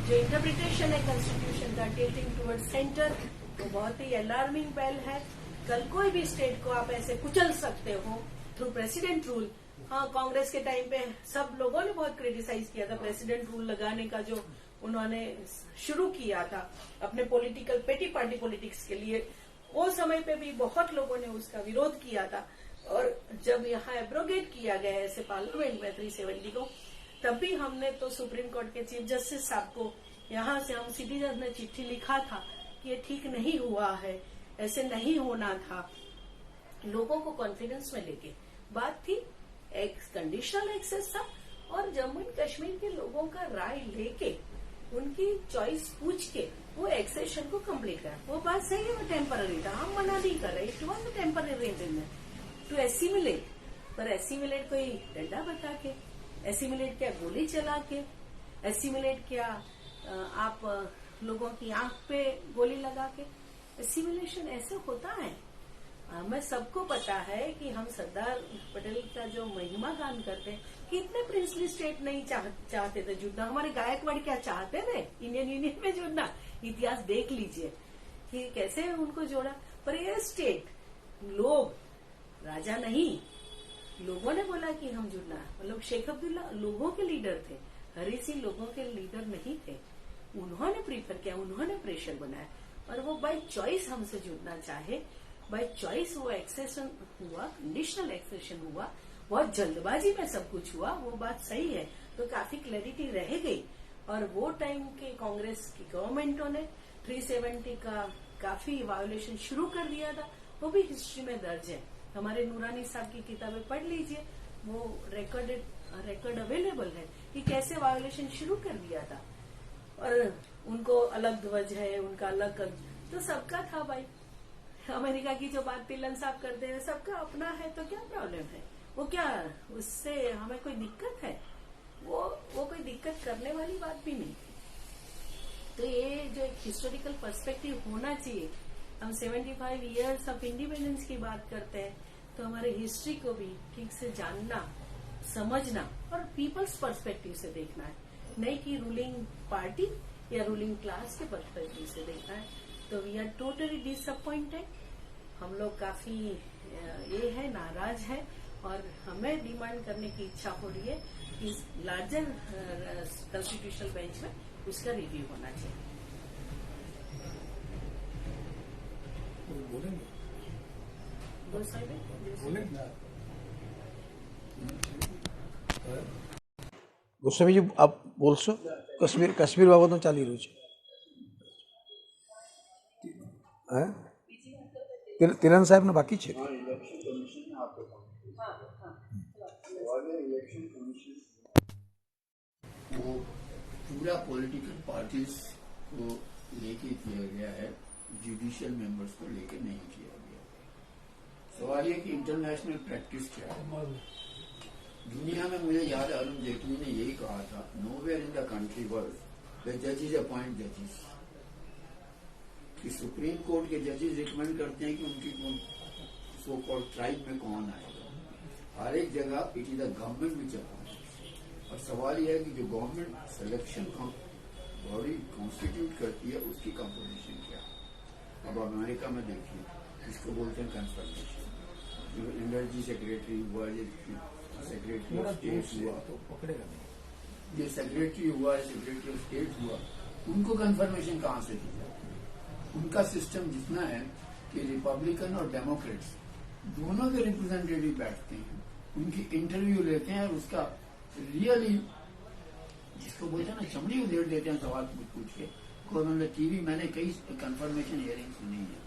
जो इंटरप्रिटेशन है कॉन्स्टिट्यूशन का, टिल्टिंग टुवर्ड सेंटर, तो बहुत ही अलार्मिंग पहल है। कल कोई भी स्टेट को आप ऐसे कुचल सकते हो थ्रू प्रेसिडेंट रूल। हाँ, कांग्रेस के टाइम पे सब लोगों ने बहुत क्रिटिसाइज किया था प्रेसिडेंट रूल लगाने का, जो उन्होंने शुरू किया था अपने पॉलिटिकल पेटी पार्टी पॉलिटिक्स के लिए। वो समय पे भी बहुत लोगों ने उसका विरोध किया था, और जब यहाँ एब्रोगेट किया गया ऐसे पार्लियामेंट में 370 को, तब भी हमने तो सुप्रीम कोर्ट के चीफ जस्टिस साहब को यहाँ से हम सिटीजन ने चिट्ठी लिखा था कि ये ठीक नहीं हुआ है, ऐसे नहीं होना था। लोगों को कॉन्फिडेंस में लेके बात थी, एक कंडीशनल एक्सेस था, और जम्मू एंड कश्मीर के लोगों का राय लेके, उनकी चॉइस पूछ के वो एक्सेशन को कंप्लीट करा। वो बात सही है, वो टेम्पररी था, हम मना नहीं कर रहे, it was temporary to assimilate. पर एसिमिलेट कोई डंडा बता के, एसिमिलेट क्या गोली चला के, एसिमिलेट क्या आप लोगों की आंख पे गोली लगा के? एसिमिलेशन ऐसे होता है। हमें सबको पता है कि हम सरदार पटेल का जो महिमा गान करते हैं, कितने प्रिंसली स्टेट नहीं चाहते थे जुड़ना। हमारे गायकवाड़ क्या चाहते थे? इंडियन यूनियन में जुड़ना। इतिहास देख लीजिए कि कैसे उनको जोड़ा। पर ये स्टेट, लोग, राजा नहीं, लोगों ने बोला कि हम जुड़ना। मतलब शेख अब्दुल्ला लोगों के लीडर थे, हरी सिंह लोगों के लीडर नहीं थे। उन्होंने प्रीफर किया, उन्होंने प्रेशर बनाया और वो बाय चॉइस हमसे जुड़ना चाहे, बाय चॉइस वो एक्सेशन हुआ, कंडीशनल एक्सेशन हुआ, बहुत जल्दबाजी में सब कुछ हुआ, वो बात सही है। तो काफी क्लैरिटी रह गई और वो टाइम के कांग्रेस की गवर्नमेंटों ने 370 का काफी वायोलेशन शुरू कर दिया था। वो भी हिस्ट्री में दर्ज है। हमारे नूरानी साहब की किताबें पढ़ लीजिए, वो रिकॉर्ड अवेलेबल है कि कैसे वायोलेशन शुरू कर दिया था। और उनको अलग ध्वज है, उनका अलग तो सबका था भाई। अमेरिका की जो बात तिलन साहब करते हैं, सबका अपना है तो क्या प्रॉब्लम है? वो क्या उससे हमें कोई दिक्कत है? वो कोई दिक्कत करने वाली बात भी नहीं थी। तो ये जो एक हिस्टोरिकल पर्सपेक्टिव होना चाहिए। हम 75 इयर्स ऑफ इंडिपेंडेंस की बात करते हैं तो हमारे हिस्ट्री को भी ठीक से जानना, समझना और पीपल्स पर्सपेक्टिव से देखना है, नहीं कि रूलिंग पार्टी या रूलिंग क्लास के पर्सपेक्टिव से देखना है। तो वी आर टोटली डिसअपॉइंटेड। हम लोग काफी ये है, नाराज है और हमें डिमांड करने की इच्छा हो रही है कि लार्जर कॉन्स्टिट्यूशनल बेंच में उसका रिव्यू होना चाहिए। गोस्वामी जी आप बोलશો? કાશ્મીર બાબતનું ચાલી રહ્યું છે. તિલન સાહેબને બાકી છે. वो पूरा पॉलिटिकल पार्टीज को लेके किया गया है, जुडिशियल मेंबर्स को लेके नहीं किया गया। सवाल ये कि इंटरनेशनल प्रैक्टिस क्या है दुनिया में। मुझे याद है अरुण जेटली ने यही कहा था, nowhere in the country world the जजेस अपॉइंट जजेस। कि सुप्रीम कोर्ट के जजेस रिकमेंड करते हैं कि उनकी सो कॉल्ड ट्राइब में कौन आएगा। हर एक जगह it is the government which appoint. और सवाल यह है कि जो गवर्नमेंट सिलेक्शन बॉडी कॉन्स्टिट्यूट करती है उसकी कंपोजिशन क्या है। अब अमेरिका में देखिए, इसको बोलते हैं कंफर्मेशन। एनर्जी सेक्रेटरी हुआ, सेक्रेटरी ऑफ स्टेट हुआ, तो पकड़ेगा नहीं। ये सेक्रेटरी हुआ, सेक्रेटरी ऑफ स्टेट हुआ, उनको कंफर्मेशन कहां से दी जाती है? उनका सिस्टम जितना है कि रिपब्लिकन और डेमोक्रेट्स दोनों के रिप्रेजेंटेटिव बैठते हैं, उनकी इंटरव्यू लेते हैं और उसका रियली जिसको बोलते हैं ना चमड़ी उधेड़ देते हैं सवाल पूछ के। उन्होंने टीवी मैंने कई कंफर्मेशन हियरिंग सुनी है,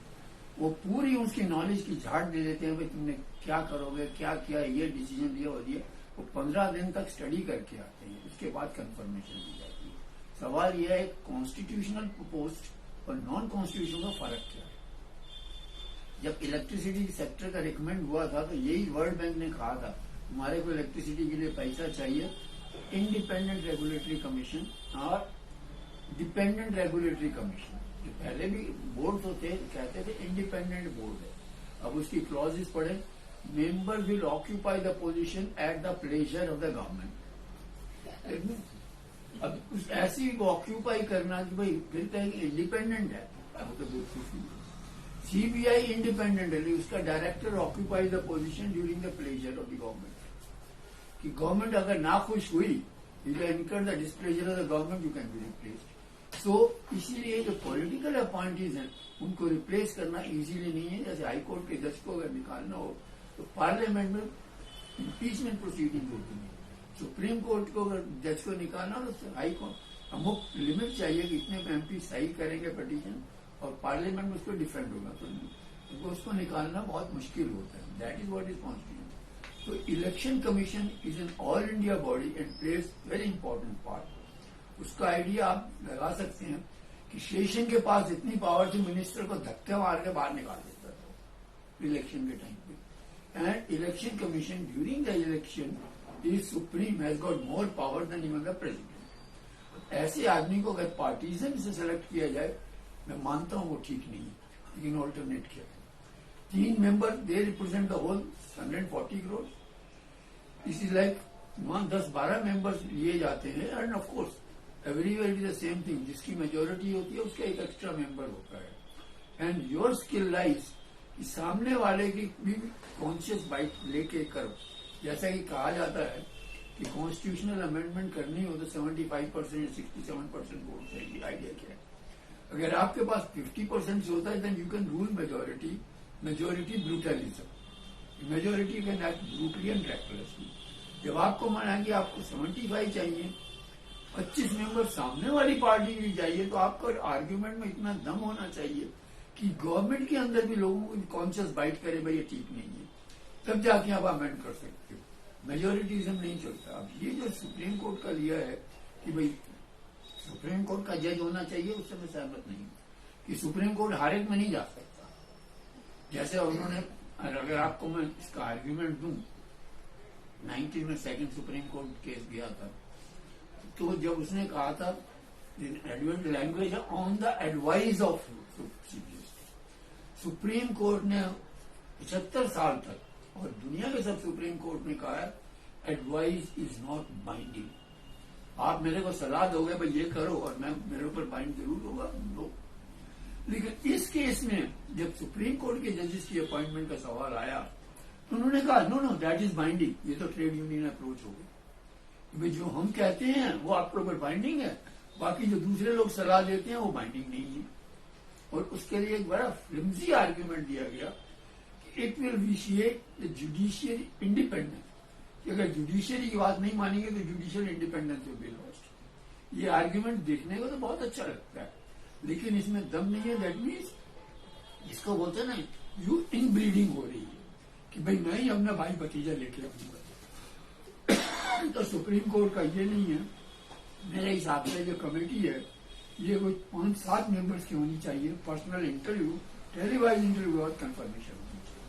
वो पूरी उसकी नॉलेज की झाड़ दे देते हैं, भाई तुमने क्या करोगे, क्या किया, ये डिसीजन दिया वो दिया। वो 15 दिन तक स्टडी करके आते हैं, उसके बाद कंफर्मेशन दी जाती है। सवाल यह है कॉन्स्टिट्यूशनल पोस्ट और नॉन कॉन्स्टिट्यूशनल का फर्क क्या है। जब इलेक्ट्रिसिटी सेक्टर का रिकमेंड हुआ था तो यही वर्ल्ड बैंक ने कहा था हमारे को इलेक्ट्रिसिटी के लिए पैसा चाहिए, इंडिपेंडेंट रेगुलेटरी कमीशन और डिपेंडेंट रेगुलेटरी कमीशन। जो पहले भी बोर्ड होते कहते थे इंडिपेंडेंट बोर्ड है, अब उसकी क्लॉजेस पढ़े, member will occupy the position eight the pleasure of the government. अब कुछ ऐसी ऑक्यूपाई करना कि भाई कहते हैं इंडिपेंडेंट है, अब तो सीबीआई इंडिपेंडेंट है, उसका director occupy the position during the pleasure of the government. कि गवर्नमेंट अगर ना खुश हुई, you can incur the displeasure of the government, you can be replaced. So इसीलिए जो पॉलिटिकल अपॉइंटीज हैं उनको रिप्लेस करना इजीली नहीं है। जैसे हाईकोर्ट के जज को अगर निकालना हो तो पार्लियामेंट में इम्पीचमेंट प्रोसीडिंग होती है। सुप्रीम कोर्ट को अगर जज को निकालना हो तो हाईकोर्ट अमुक लिमिट चाहिए कि इतने एमपी सही करेंगे पिटीशन और पार्लियामेंट में उसको डिफेंड होगा, तो उसको निकालना बहुत मुश्किल होता है। That is what is constitution. तो election commission is an all India body and plays very important part. उसका आइडिया आप लगा सकते हैं कि शेषन के पास इतनी पावर थी, मिनिस्टर को धक्के मार के बाहर निकाल देता था इलेक्शन के टाइम पे। and election commission during the election is supreme, has got more power than even the president. ऐसे आदमी को अगर पार्टीजन से सेलेक्ट किया जाए, मैं मानता हूं वो ठीक नहीं है, लेकिन ऑल्टरनेट किया है। 3 member they represent the whole 140 crore. This is like 10-12 members लिए जाते हैं, and of course everywhere is the same thing, जिसकी मेजोरिटी होती है उसका एक एक्स्ट्रा मेंबर होता है। एंड योर स्किल लाइज कि सामने वाले की भी कॉन्शियस बाइट लेके करो। जैसा कि कहा जाता है कि कॉन्स्टिट्यूशनल अमेंडमेंट करनी हो तो 75% या 67% वोट चाहिए। आइडिया क्या है? अगर आपके पास 50% होता है then you can rule majority brutalism. Majority can act brutally and recklessly. जब आपको माना कि आपको 75 चाहिए, 25 मेंबर सामने वाली पार्टी की चाहिए, तो आपका आर्ग्यूमेंट में इतना दम होना चाहिए कि गवर्नमेंट के अंदर भी लोगों को कॉन्शियस बाइट करे भाई ये ठीक नहीं है, तब जाके आप अमेंड कर सकते हो। मेजोरिटीज्म नहीं चलता। अब ये जो सुप्रीम कोर्ट का लिया है कि भाई सुप्रीम कोर्ट का जज होना चाहिए, उससे मैं सहमत नहीं हूं कि सुप्रीम कोर्ट हर एक में नहीं जा सकता। जैसे उन्होंने, अगर आपको मैं इसका आर्ग्यूमेंट दूं, 90 में सेकंड सुप्रीम कोर्ट केस गया था, तो जब उसने कहा था advent language on the advice of supreme court ने 75 साल तक, और दुनिया के सब सुप्रीम कोर्ट ने कहा है एडवाइस इज नॉट बाइंडिंग। आप मेरे को सलाह दोगे भाई ये करो और मैं मेरे ऊपर बाइंड जरूर होगा, नो। लेकिन इस केस में जब सुप्रीम कोर्ट के जजेस की अपॉइंटमेंट का सवाल आया, तो उन्होंने कहा नो दैट इज बाइंडिंग। ये तो ट्रेड यूनियन अप्रोच हो गई, भाई जो हम कहते हैं वो आपके ऊपर बाइंडिंग है, बाकी जो दूसरे लोग सलाह देते हैं वो बाइंडिंग नहीं है। और उसके लिए एक बड़ा फ्लिमजी आर्ग्यूमेंट दिया गया, it will vitiate the judicial independence, कि अगर जुडिशियरी की बात नहीं मानेंगे तो judicial independence will be lost. ये आर्ग्यूमेंट देखने को तो बहुत अच्छा लगता है, लेकिन इसमें दम नहीं है। दैट मीन्स इसको बोलते हैं ना, यू इन ब्रीडिंग हो रही है कि भाई मैं ही अपना भाई भतीजा लेके आऊंगा। तो सुप्रीम कोर्ट का ये नहीं है। मेरे हिसाब से जो कमेटी है ये कोई 5-7 मेंबर्स की होनी चाहिए। पर्सनल इंटरव्यू, टेलीवाइज इंटरव्यू और कंफर्मेशन होनी चाहिए।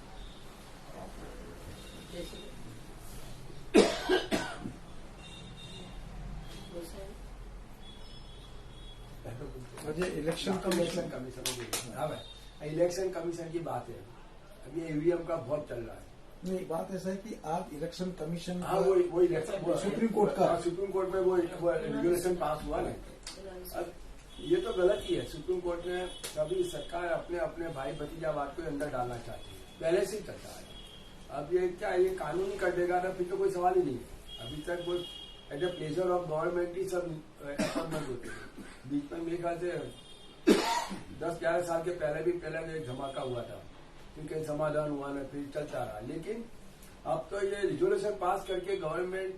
इलेक्शन कमीशन की बात है, अभी ईवीएम का बहुत चल रहा है। नहीं, बात ऐसा है कि आप इलेक्शन कमीशन, हाँ वो इलेक्शन सुप्रीम कोर्ट का, सुप्रीम कोर्ट में वो रेगुलेशन पास हुआ ना। अब ये तो गलत ही है। सुप्रीम कोर्ट ने कभी सरकार अपने अपने भाई भतीजावाद को अंदर डालना चाहती है, पहले से ही चलता है। अब ये क्या ये कानूनी कर देगा ना, फिर तो कोई सवाल ही नहीं है। अभी तक वो at the pleasure of government ही सब अपॉइंटमेंट होते हैं। बीच में मेरे ख्याल से 10-11 साल के पहले एक धमाका हुआ था, क्योंकि समाधान हुआ ना, फिर चलता रहा। लेकिन अब तो ये रिजोल्यूशन पास करके गवर्नमेंट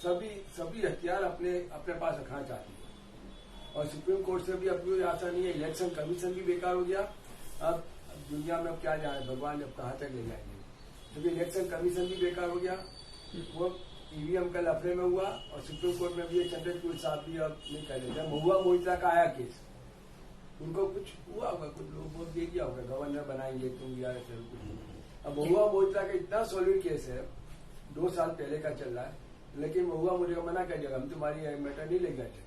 सभी हथियार अपने पास रखना चाहती है। और सुप्रीम कोर्ट से भी अब कोई आशा नहीं है। इलेक्शन कमीशन भी बेकार हो गया। अब दुनिया में अब क्या जाए, भगवान जब कहाँ तक ले जाएंगे, क्योंकि इलेक्शन कमीशन भी बेकार हो गया। वो ईवीएम का लफड़े में हुआ, और सुप्रीम कोर्ट में भी चंद्रचूड़ साहब भी अब नहीं कर रहे थे। महुआ मोहित्रा का आया केस, उनको कुछ हुआ होगा, कुछ लोग वोट दे दिया होगा, गवर्नर बनाएंगे तुम या ऐसे कुछ। अब महुआ मोहित्रा का इतना सॉलिड केस है, 2 साल पहले का चल रहा है, लेकिन महुआ मोहित्रा मना कर दिया, हम तुम्हारी मैटर नहीं ले गए थे।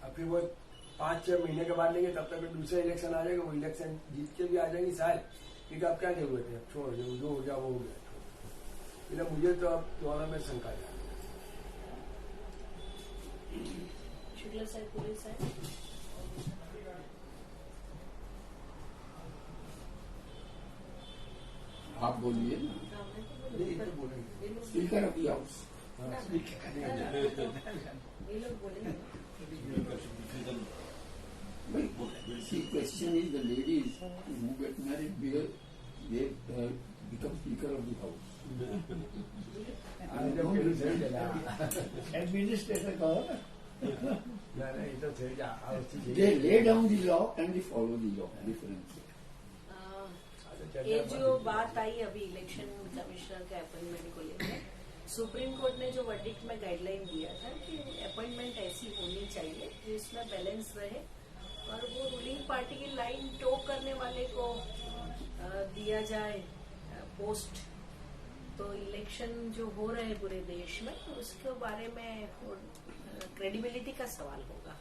अब फिर वो 5-6 महीने के बाद लेंगे, तब तक दूसरा इलेक्शन आ जाएगा, वो इलेक्शन जीत के भी आ जाएंगे शायद, क्योंकि अब क्या जरूरत है, छोड़ जो हो गया वो हो गया। इसलिए मुझे तो अब दोनों में शंका है। शुक्ला साहब, पुलिस साहब, आप बोलिए ना, हाँ, मैं तो बोलूंगी। Speaker of the house. ये लोग बोलेंगे। The question is the ladies who get married where they become speaker of the house. Administrator कहो ना। They lay down the law and they follow the law. Difference. ये जो बात आई अभी इलेक्शन कमिश्नर के अपॉइंटमेंट को लेकर, सुप्रीम कोर्ट ने जो वर्डिक्ट में गाइडलाइन दिया था कि अपॉइंटमेंट ऐसी होनी चाहिए जिसमें बैलेंस रहे, और वो रूलिंग पार्टी की लाइन टो करने वाले को दिया जाए पोस्ट, तो इलेक्शन जो हो रहे हैं पूरे देश में उसके बारे में क्रेडिबिलिटी का सवाल होगा।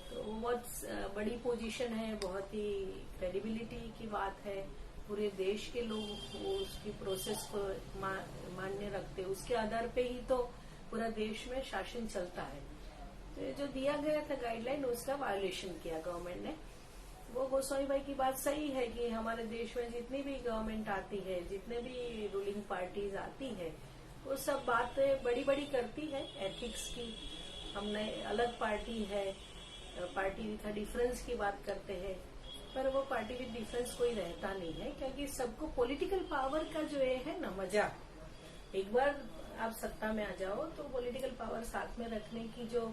तो वो बहुत बड़ी पोजीशन है, बहुत ही क्रेडिबिलिटी की बात है। पूरे देश के लोग वो उसकी प्रोसेस को मान्य रखते, उसके आधार पे ही तो पूरा देश में शासन चलता है। तो ये जो दिया गया था गाइडलाइन, उसका वायोलेशन किया गवर्नमेंट ने। वो गोस्वामी भाई की बात सही है कि हमारे देश में जितनी भी गवर्नमेंट आती है, जितने भी रूलिंग पार्टीज आती है, वो सब बातें बड़ी बड़ी करती है एथिक्स की। हमने अलग पार्टी है, पार्टी का डिफरेंस की बात करते हैं, पर वो पार्टी विद डिफरेंस कोई रहता नहीं है, क्योंकि सबको पॉलिटिकल पावर का जो ये है ना मजा, एक बार आप सत्ता में आ जाओ तो पॉलिटिकल पावर साथ में रखने की जो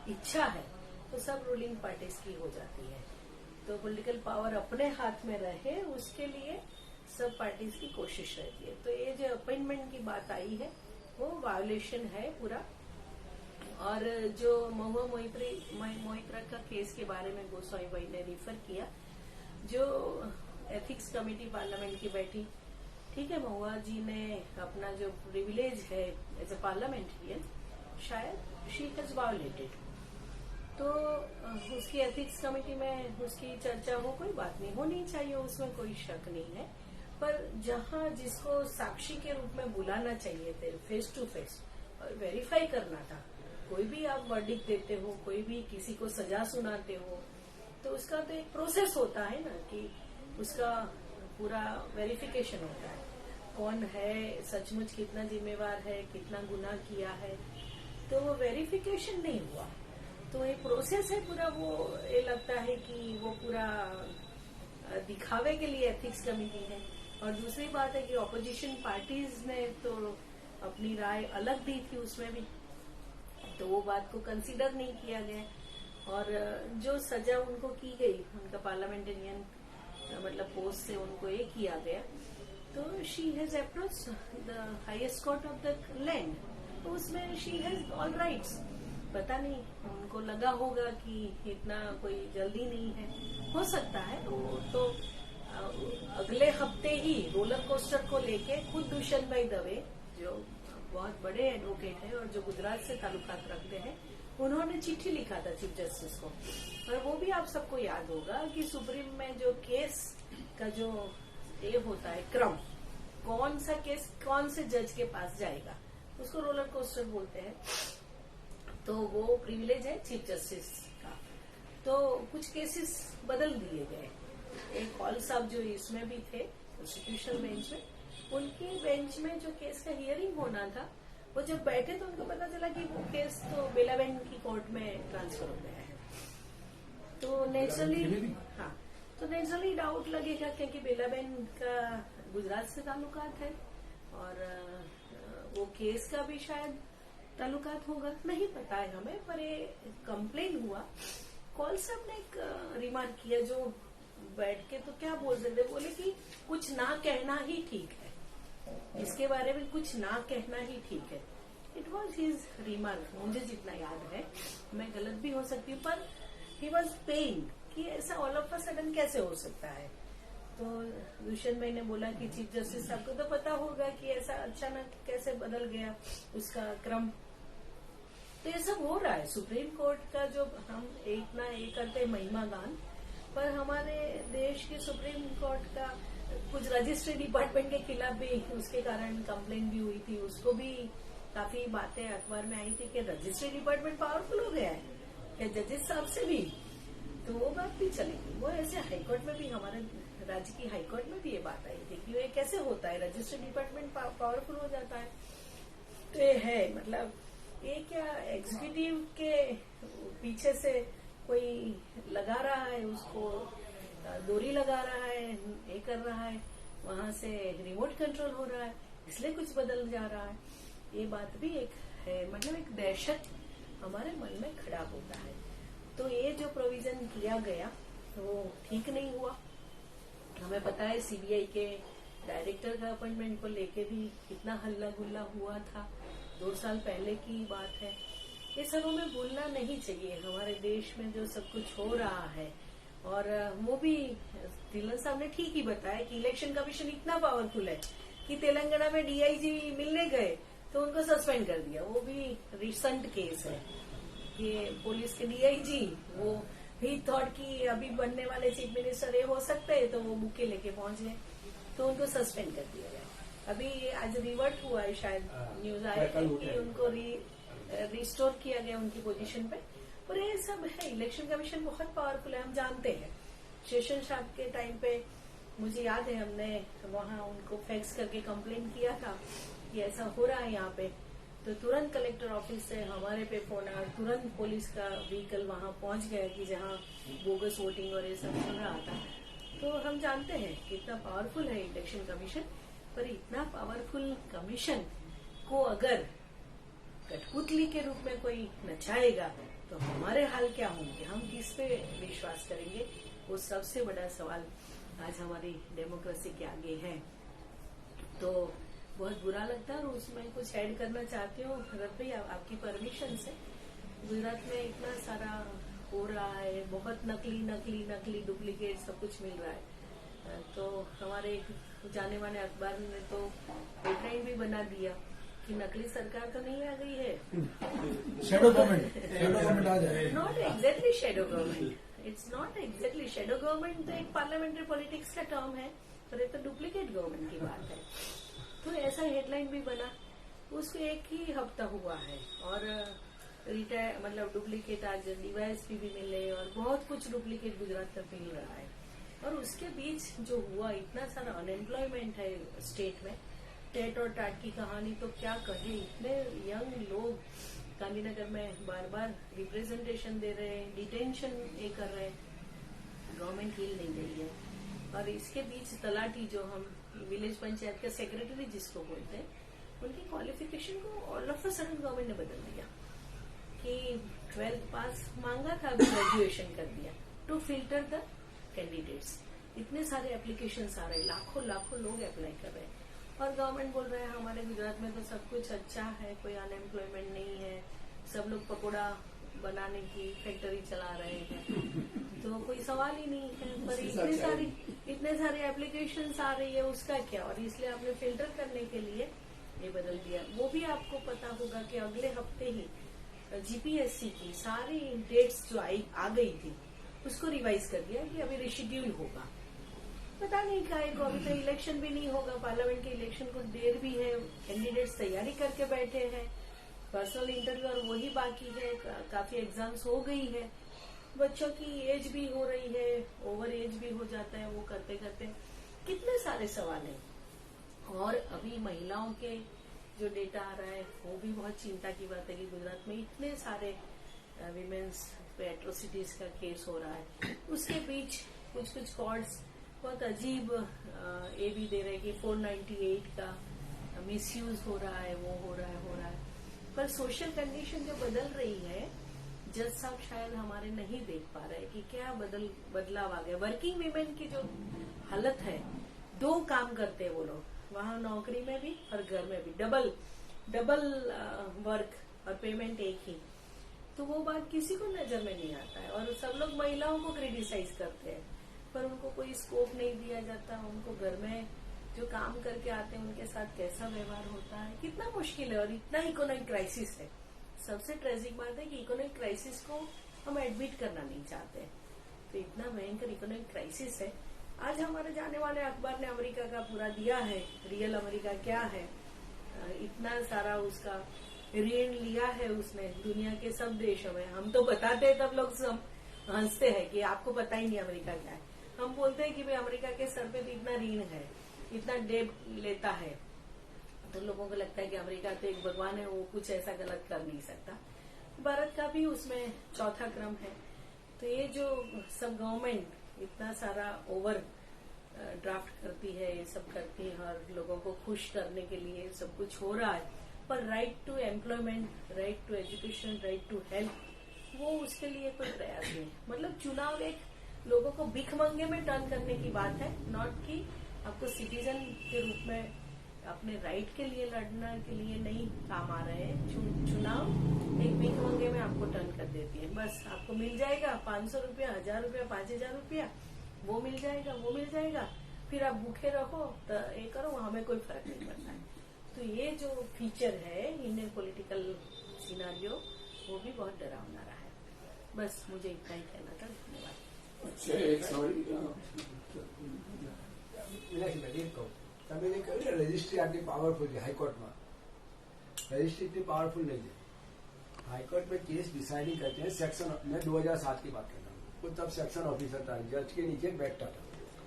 इच्छा है तो सब रूलिंग पार्टीज की हो जाती है। तो पॉलिटिकल पावर अपने हाथ में रहे उसके लिए सब पार्टीज की कोशिश रहती है। तो ये जो अपॉइंटमेंट की बात आई है वो वायोलेशन है पूरा। और जो महुआ मोइत्रा का केस के बारे में गोस्वामी भाई ने रिफर किया, जो एथिक्स कमेटी पार्लियामेंट की बैठी, ठीक है, महुआ जी ने अपना जो प्रिविलेज है एज ए पार्लियामेंटेरियन, शायद शी हैज वायोलेटेड। तो उसकी एथिक्स कमेटी में उसकी चर्चा हो, कोई बात नहीं, होनी चाहिए, उसमें कोई शक नहीं है। पर जहां जिसको साक्षी के रूप में बुलाना चाहिए थे फेस टू फेस और वेरीफाई करना था, कोई भी आप वर्डिक्ट देते हो, कोई भी किसी को सजा सुनाते हो, तो उसका तो एक प्रोसेस होता है ना कि उसका पूरा वेरिफिकेशन होता है, कौन है सचमुच कितना जिम्मेवार है, कितना गुनाह किया है। तो वो वेरिफिकेशन नहीं हुआ, तो ये प्रोसेस है पूरा। वो ये लगता है कि वो पूरा दिखावे के लिए एथिक्स कमेटी है। और दूसरी बात है कि ऑपोजिशन पार्टीज ने तो अपनी राय अलग दी थी उसमें भी, तो वो बात को कंसीडर नहीं किया गया। और जो सजा उनको की गई, उनका पार्लियामेंटेरियन मतलब पोस्ट से उनको ये किया गया, तो she has approach the highest court of the land, तो उसमें शी हैज ऑल राइट्स। पता नहीं, उनको लगा होगा कि इतना कोई जल्दी नहीं है, हो सकता है वो तो अगले हफ्ते ही रोलर कोस्टर को लेके खुद दुष्यंत भाई दवे, जो बहुत बड़े एडवोकेट है और जो गुजरात से ताल्लुकात रखते हैं, उन्होंने चिट्ठी लिखा था चीफ जस्टिस को। और वो भी आप सबको याद होगा कि सुप्रीम में जो केस का जो ये होता है क्रम, कौन सा केस कौन से जज के पास जाएगा, उसको रोलर कोस्टर बोलते हैं। तो वो प्रिविलेज है चीफ जस्टिस का। तो कुछ केसेस बदल दिए गए। एक हॉल साहब जो इसमें भी थे कॉन्स्टिट्यूशनल बेंच में, उनकी बेंच में जो केस का हियरिंग होना था, वो जब बैठे तो उनको पता चला कि वो केस तो बेलाबेन की कोर्ट में ट्रांसफर हो गया है। तो नेचुरली डाउट लगेगा, क्योंकि बेलाबेन का गुजरात से ताल्लुकात है और वो केस का भी शायद ताल्लुकात होगा, नहीं पता है हमें। पर ये कंप्लेन हुआ, कौल साहब ने एक रिमार्क किया जो बैठ के तो क्या बोल सकते, बोले कि कुछ ना कहना ही ठीक है, इसके बारे में कुछ ना कहना ही ठीक है। इट वॉज हिज रिमार्क, मुझे जितना याद है, मैं गलत भी हो सकती हूँ, पर ही वॉज पेइंड कि ऐसा ऑल ऑफ अ सडन कैसे हो सकता है। तो दुष्यंत भाई ने बोला कि चीफ जस्टिस साहब को तो पता होगा कि ऐसा अचानक कैसे बदल गया उसका क्रम। तो ये सब हो रहा है सुप्रीम कोर्ट का, जो हम एक ना एक करते महिमा गान, पर हमारे देश के सुप्रीम कोर्ट का कुछ रजिस्ट्री डिपार्टमेंट के खिलाफ भी उसके कारण कंप्लेन भी हुई थी, उसको भी काफी बातें अखबार में आई थी कि रजिस्ट्री डिपार्टमेंट पावरफुल हो गया है क्या जजेस साहब से भी, तो वो बात भी चलेगी। वो ऐसे हाईकोर्ट में भी, हमारे राज्य की हाईकोर्ट में भी ये बात आई थी कि ये कैसे होता है, रजिस्ट्री डिपार्टमेंट पावरफुल हो जाता है। तो ये है, मतलब ये क्या एग्जीक्यूटिव के पीछे से कोई लगा रहा है, उसको डोरी लगा रहा है, ये कर रहा है, वहां से रिमोट कंट्रोल हो रहा है, इसलिए कुछ बदल जा रहा है। ये बात भी एक है, मतलब एक दहशत हमारे मन में खड़ा होता है। तो ये जो प्रोविजन किया गया वो ठीक नहीं हुआ। हमें पता है सीबीआई के डायरेक्टर का अपॉइंटमेंट को लेके भी कितना हल्ला गुल्ला हुआ था, 2 साल पहले की बात है। ये सब हमें भूलना नहीं चाहिए। हमारे देश में जो सब कुछ हो रहा है, और वो भी तिलन साहब ने ठीक ही बताया कि इलेक्शन कमीशन इतना पावरफुल है, कि तेलंगाना में डीआईजी मिलने गए तो उनको सस्पेंड कर दिया। वो भी रिसेंट केस है कि पुलिस के डीआईजी वो ही थॉट कि अभी बनने वाले चीफ मिनिस्टर ये हो सकते हैं, तो वो बुके लेके पहुंच गए तो उनको सस्पेंड कर दिया गया। अभी आज रिवर्ट हुआ है, शायद न्यूज आया है कि उनको रिस्टोर किया गया उनकी पोजीशन पे। और ये सब है, इलेक्शन कमीशन बहुत पावरफुल है, हम जानते हैं। सेशन साहब के टाइम पे मुझे याद है हमने वहाँ उनको फैक्स करके कंप्लेन किया था कि ऐसा हो रहा है यहाँ पे, तो तुरंत कलेक्टर ऑफिस से हमारे पे फोन आया, तुरंत पुलिस का व्हीकल वहाँ पहुंच गया कि जहाँ बोगस वोटिंग और ये सब चल रहा था। तो हम जानते हैं कितना पावरफुल है इलेक्शन कमीशन, पर इतना पावरफुल कमीशन को अगर कठपुतली के रूप में कोई नचाएगा तो हमारे हाल क्या होंगे, हम किस पे विश्वास करेंगे, वो सबसे बड़ा सवाल आज हमारी डेमोक्रेसी के आगे है। तो बहुत बुरा लगता है और उसमें कुछ ऐड करना चाहती हूँ रत भाई आपकी परमिशन से। गुजरात में इतना सारा हो रहा है, बहुत नकली डुप्लीकेट सब कुछ मिल रहा है। तो हमारे एक जाने माने अखबार ने तो हेडलाइन भी बना दिया कि नकली सरकार तो नहीं आ गई है, शैडो गवर्नमेंट आ जाए। Not exactly shadow government, it's not exactly shadow government. तो एक पार्लियामेंट्री पॉलिटिक्स का टर्म है, पर ये तो डुप्लीकेट गवर्नमेंट की बात है। तो ऐसा हेडलाइन भी बना, उसको एक ही हफ्ता हुआ है और रिटायर मतलब डुप्लीकेट आज डीवाईएसपी भी मिले और बहुत कुछ डुप्लीकेट गुजरात में मिल रहा है। और उसके बीच जो हुआ, इतना सारा अनएम्प्लॉयमेंट है स्टेट में, टेट और टाट की कहानी तो क्या कहे। इतने यंग लोग गांधीनगर में बार बार रिप्रेजेंटेशन दे रहे हैं, डिटेंशन ये कर रहे हैं, गवर्नमेंट हिल नहीं रही है। और इसके बीच तलाटी जो हम विलेज पंचायत के सेक्रेटरी जिसको बोलते हैं, उनकी क्वालिफिकेशन को all of a sudden government ने बदल दिया कि 12th पास मांगा था, अभी ग्रेजुएशन कर दिया टू फिल्टर द कैंडिडेट्स। इतने सारे एप्लीकेशन आ रहे, लाखों लोग अप्लाई कर रहे हैं और गवर्नमेंट बोल रहे हैं हमारे गुजरात में तो सब कुछ अच्छा है, कोई अनएम्प्लॉयमेंट नहीं है, सब लोग पकोड़ा बनाने की फैक्ट्री चला रहे हैं, तो कोई सवाल ही नहीं है। पर इतने सारे एप्लीकेशंस आ रही है, उसका क्या। और इसलिए आपने फिल्टर करने के लिए ये बदल दिया। वो भी आपको पता होगा कि अगले हफ्ते ही जीपीएससी की सारी डेट्स जो आ गई थी उसको रिवाइज कर दिया कि अभी रिशेड्यूल होगा। पता नहीं काहे को, अभी तो इलेक्शन भी नहीं होगा, पार्लियामेंट के इलेक्शन को देर भी है, कैंडिडेट्स तैयारी करके बैठे हैं, पर्सनल इंटरव्यू और वही बाकी है, काफी एग्जाम्स हो गई है, बच्चों की एज भी हो रही है, ओवर एज भी हो जाता है वो करते करते, कितने सारे सवाल हैं। और अभी महिलाओं के जो डेटा आ रहा है वो भी बहुत चिंता की बात है कि गुजरात में इतने सारे विमेन्स पे एट्रोसिटीज का केस हो रहा है। उसके बीच कुछ कॉर्ड्स बहुत अजीब ये भी दे रहे कि 498 का मिसयूज हो रहा है, वो हो रहा है। पर सोशल कंडीशन जो बदल रही है, जज साहब शायद हमारे नहीं देख पा रहे कि क्या बदलाव आ गया। वर्किंग वीमेन की जो हालत है, 2 काम करते हैं वो लोग, वहाँ नौकरी में भी और घर में भी, डबल वर्क और पेमेंट एक ही। तो वो बात किसी को नजर में नहीं आता है और सब लोग महिलाओं को क्रिटिसाइज करते हैं, पर उनको कोई स्कोप नहीं दिया जाता। उनको घर में जो काम करके आते हैं उनके साथ कैसा व्यवहार होता है, कितना मुश्किल है। और इतना इकोनॉमिक क्राइसिस है, सबसे ट्रेजिक बात है कि इकोनॉमिक क्राइसिस को हम एडमिट करना नहीं चाहते, तो इतना भयंकर इकोनॉमिक क्राइसिस है। आज हमारे जाने वाले अखबार ने अमेरिका का पूरा दिया है, रियल अमेरिका क्या है, इतना सारा उसका ऋण लिया है उसने दुनिया के सब देशों में। हम तो बताते हैं तब लोग सब हंसते हैं कि आपको पता ही नहीं अमेरिका क्या है। हम बोलते हैं कि भाई अमेरिका के सर पे भी इतना ऋण है, इतना डेब लेता है, तो लोगों को लगता है कि अमेरिका तो एक भगवान है, वो कुछ ऐसा गलत कर नहीं सकता। भारत का भी उसमें 4था क्रम है। तो ये जो सब गवर्नमेंट इतना सारा ओवर ड्राफ्ट करती है, ये सब करती है और लोगों को खुश करने के लिए सब कुछ हो रहा है, पर right to employment, right to education, right to health, वो उसके लिए कोई प्रयास नहीं। मतलब चुनाव एक लोगों को भिखमंगे में टर्न करने की बात है, नॉट कि आपको सिटीजन के रूप में अपने राइट के लिए लड़ना के लिए नहीं काम आ रहे हैं। चुनाव एक भिखमंगे में आपको टर्न कर देती है। बस आपको मिल जाएगा 500 रुपया, 1000 रुपया, 5000 रुपया, वो मिल जाएगा। फिर आप भूखे रहो तो ये करो, हमें कोई फर्क नहीं पड़ता है। तो ये जो फीचर है इंडियन पॉलिटिकल सिनारियो, वो भी बहुत डरावना रहा है। बस मुझे इतना ही कहना था। धन्यवाद। अच्छा, एक सॉरी તમે જે કહ્યું ને રજિસ્ટ્રી આટલી પાવરફુલ છે હાઈકોર્ટમાં, રજિસ્ટ્રી इतनी पावरफुल नहीं है। हाईकोर्ट में केस डिसाइडिंग करते हैं सेक्शन, मैं 2007 की बात कर रहा हूँ, वो तब सेक्शन ऑफिसर था, जज के नीचे बैठता था,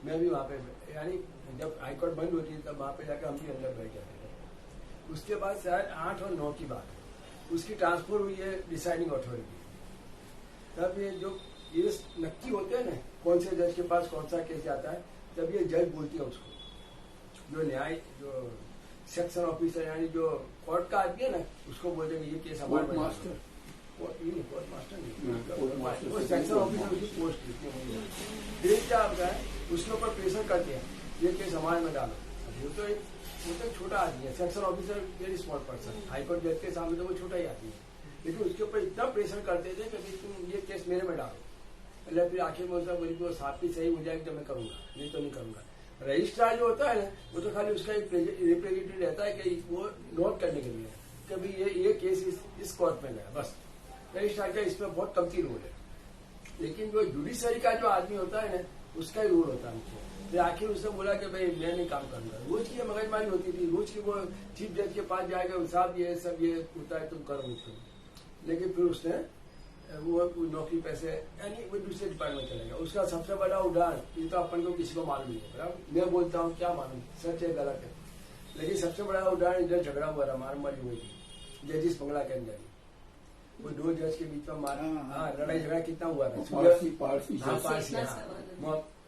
मैं भी वहाँ पे, यानी जब हाईकोर्ट बंद होती है तब वहाँ पे जाकर हम भी अंदर बैठ जाते थे। उसके बाद शायद 8 और 9 की बात है, उसकी ट्रांसफर हुई है डिसाइडिंग अथॉरिटी। तब ये जो केस नक्की होते हैं ना, कौन से जज के पास कौन सा केस जाता है, तब ये जज बोलती है उसको, जो न्याय जो सेक्शन ऑफिसर यानी जो कोर्ट का आदमी है ना, उसको बोलते हैं ये केस हमारे कोर्ट मास्टर, कोर्ट मास्टर नहीं, वो सेक्शन ऑफिसर उसकी पोस्ट ग्रेड क्या आपका है, उसके ऊपर प्रेशर करते हैं ये केस हमारे में डालो। वो तो एक छोटा आदमी है, section officer very small person, high court जज के सामने तो वो छोटा ही आदमी है, लेकिन उसके ऊपर इतना प्रेशर करते थे कि तुम ये केस मेरे में डालो। पहले फिर आखिर में उसका बोली तो साफ ही सही हो जाएगी तो मैं करूंगा, नहीं तो नहीं करूंगा। रजिस्ट्रार जो होता है ना, वो तो खाली उसका एक रिप्रेजेंटेटिव रहता है कि वो नोट करने के लिए कभी ये केस इस कोर्ट में गया, बस रजिस्ट्रार का इसमें बहुत कमती रोल है। लेकिन जो जुडिशरी का जो आदमी होता है ना, उसका ही रोल होता है मुझे। फिर आखिर उसने बोला कि भाई मैं नहीं काम करूंगा। रोज की मगजमारी होती थी, रोज की वो चीफ जज के पास जाएगा, साहब ये सब ये होता है तुम करो मुझको। लेकिन फिर उसने वो नौकरी पैसे यानी वो दूसरे डिपार्टमेंट चलेगा। उसका सबसे बड़ा उदाहरण, ये तो अपन को किसी को मालूम नहीं है, बराबर मैं बोलता हूँ क्या मालूम सच है गलत है, लेकिन सबसे बड़ा उदाहरण इधर झगड़ा हुआ रहा, मारामारी हुई थी जजिस बंगला के अंदर, वो 2 जज के बीच में हाँ लड़ाई झगड़ा कितना हुआ था,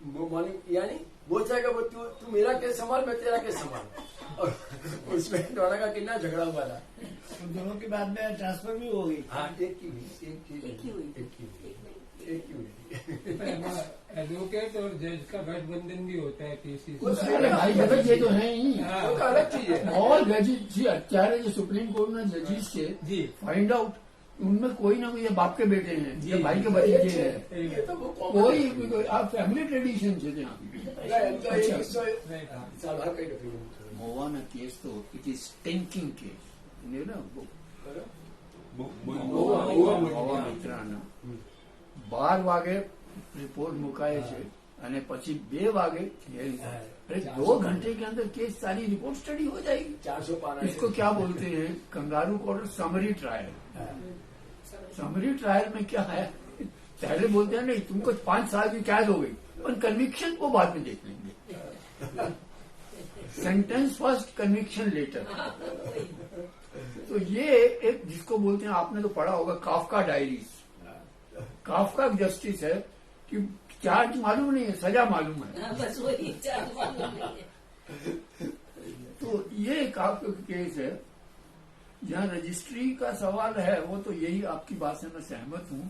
मॉर्निंग यानी बोल जाएगा वो तू मेरा केस संभाल, मैं तेरा केस संभाल, और उसमें दोनों का कितना झगड़ा हुआ था। दोनों के बाद में ट्रांसफर भी हो गई। हाँ एक ही हुई। एडवोकेट और जज का गठबंधन भी होता है केसेस। भाई बहन ये तो है ही, वो तो अलग चीज है। और जजिस जी અત્યારે जो सुप्रीम कोर्ट में जजिस છે जी फाइंड आउट उनमें कोई ना कोई ये बाप के बेटे हैं, ये भाई के भतीजे हैं, ये तो वो कोई आप फैमिली ट्रेडिशन છે ત્યાં। મોવાના કેસ તો ઇટ ઇઝ સ્ટિંકિંગ કેસ મોવા મિત્રાના 12 વાગે રિપોર્ટ મુકાય છે અને પછી 2 વાગે हियरिंग है। अरे 2 घंटे के अंदर केस सारी रिपोर्ट स्टडी हो जाएगी। 400 पाना इसको क्या बोलते हैं kangaroo court summary trial. Summary trial में क्या है, पहले बोलते हैं नहीं तुमको 5 साल की कैद हो गई, पर कन्विक्शन को बाद में देख लेंगे, सेंटेंस फर्स्ट कन्विक्शन लेटर। तो ये एक जिसको बोलते हैं, आपने तो पढ़ा होगा काफका डायरीज, काफका जस्टिस है कि चार्ज मालूम नहीं है, सजा मालूम है, बस वही चार्ज मालूम नहीं है। तो ये काफका केस है जहाँ रजिस्ट्री का सवाल है। वो तो यही आपकी बात से मैं सहमत हूँ,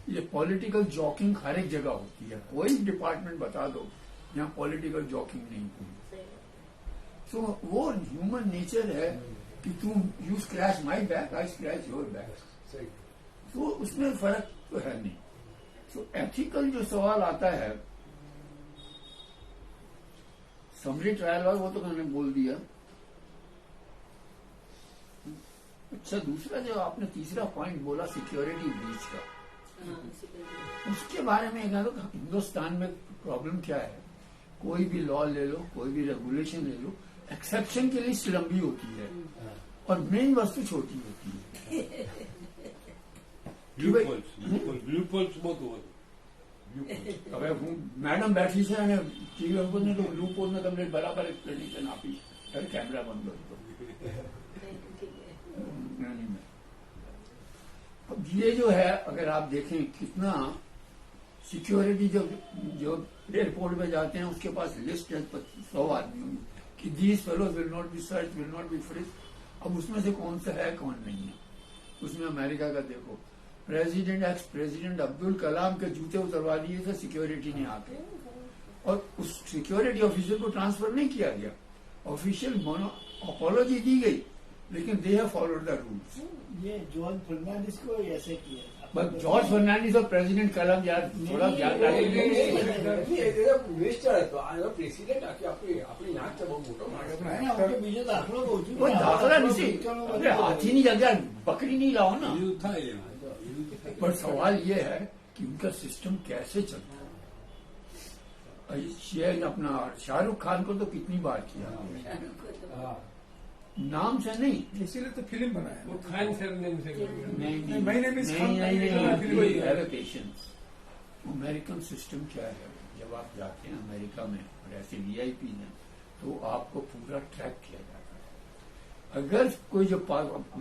ये पॉलिटिकल जॉकिंग हर एक जगह होती है, कोई डिपार्टमेंट बता दो जहाँ पॉलिटिकल जॉकिंग नहीं हुई। तो वो ह्यूमन नेचर है कि तुम you scratch my back, I scratch your back, तो उसमें फर्क तो है नहीं। तो एथिकल जो सवाल आता है समरी ट्रायल वाला, वो तो मैंने बोल दिया। अच्छा, दूसरा जो आपने तीसरा पॉइंट बोला सिक्योरिटी ब्रीच का, उसके बारे में कह दो हिंदुस्तान में प्रॉब्लम क्या है। कोई भी लॉ ले लो, कोई भी रेगुलेशन ले लो, एक्सेप्शन की लिस्ट लंबी होती है और मेन वस्तु छोटी होती है। હવે હું મેડમ બેઠી છે અને ટીવી ઉપર ને તો બ્લુ પોલ ને તમને બરાબર એક પ્રેડિક્શન આપી, ત્યારે કેમેરા બંધ હતો। अब ये जो है अगर आप देखें कितना सिक्योरिटी, जो एयरपोर्ट में जाते हैं उसके पास लिस्ट है 100 आदमियों कि these fellows will not be search, will not be free. अब उसमें से कौन सा है कौन नहीं है। उसमें अमेरिका का देखो, president ex president Abdul Kalam के जूते उतरवा दिए थे सिक्योरिटी ने आके, और उस सिक्योरिटी ऑफिसर को ट्रांसफर नहीं किया गया, ऑफिशियल अपॉलॉजी दी गई, लेकिन they have followed the rules. ये जॉन फर्नांडिस को ऐसे किया, बस जॉर्ज फर्नांडिस और प्रेसिडेंट कलम यार थोड़ा ध्यान मिनिस्टर है तो प्रेसिडेंट आपली नाक बहुत मोटो બીજો દાખલો કહું છું कोई दाखला नहीं अरे हाथी नहीं लग गया बकरी नहीं लाओ ना पर सवाल ये है कि उनका सिस्टम कैसे चलता है। ये अपना शाहरुख खान को तो कितनी बार किया नाम से नहीं, इसीलिए तो फिल्म बनाया। वो खान सरनेम से नहीं My name is Khan. Patience. American system क्या है, जब आप जाते हैं अमेरिका में और ऐसे वीआईपी हैं तो आपको पूरा ट्रैक किया जाता है। अगर कोई जो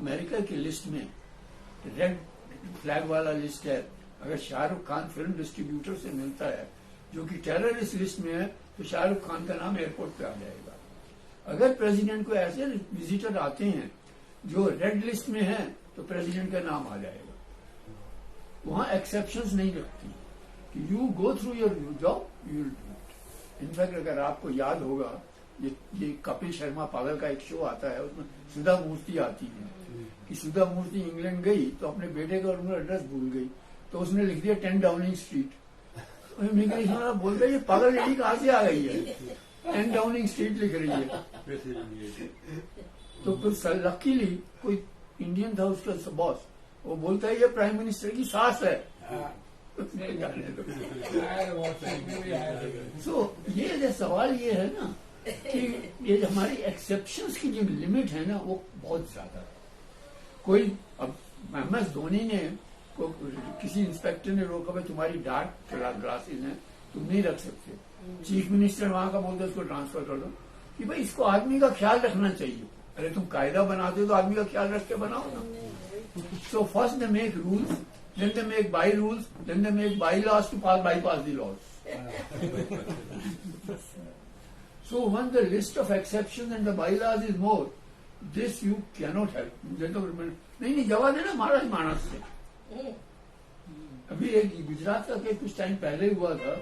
अमेरिका की लिस्ट में रेड फ्लैग वाला लिस्ट है, अगर शाहरुख खान फिल्म डिस्ट्रीब्यूटर से मिलता है जो कि टेररिस्ट लिस्ट में है तो शाहरुख खान का नाम एयरपोर्ट पे आ जाएगा। अगर प्रेसिडेंट को ऐसे विजिटर आते हैं जो रेड लिस्ट में है तो प्रेसिडेंट का नाम आ जाएगा। वहां एक्सेप्शंस नहीं रखती कि you go through your job you. In fact अगर आपको याद होगा ये कपिल शर्मा पागल का एक शो आता है, उसमें सुधा मूर्ति आती है कि सुधा मूर्ति इंग्लैंड गई तो अपने बेटे का उनका एड्रेस भूल गई तो उसने लिख दिया 10 डाउनिंग स्ट्रीट। इमिग्रेशन वाला बोलता है ये पागल लेडी कहां से आ गई है, 10 डाउनिंग स्ट्रीट लिख रही है। तो फिर लकीली कोई इंडियन था उसका बॉस, वो बोलता है ये प्राइम मिनिस्टर की सास है। सो ये सवाल ये है ना कि ये हमारी एक्सेप्शंस की जो लिमिट है ना वो बहुत ज्यादा है। कोई अब MS धोनी ने किसी इंस्पेक्टर ने रोका भाई तुम्हारी डार्क ग्लासेस हैं तुम नहीं रख सकते। चीफ मिनिस्टर वहां का बोलते उसको ट्रांसफर कर दो कि भाई इसको आदमी का ख्याल रखना चाहिए। अरे तुम कायदा बनाते हो तो आदमी का ख्याल रख के बनाओ ना। So first they make rules, then they make by rules, then they make bylaws to bypass the laws. So when the list of exceptions and the bylaws is more, this you cannot help. नहीं जवाब देना महाराज मानस से। अभी एक गुजरात का कुछ टाइम पहले हुआ था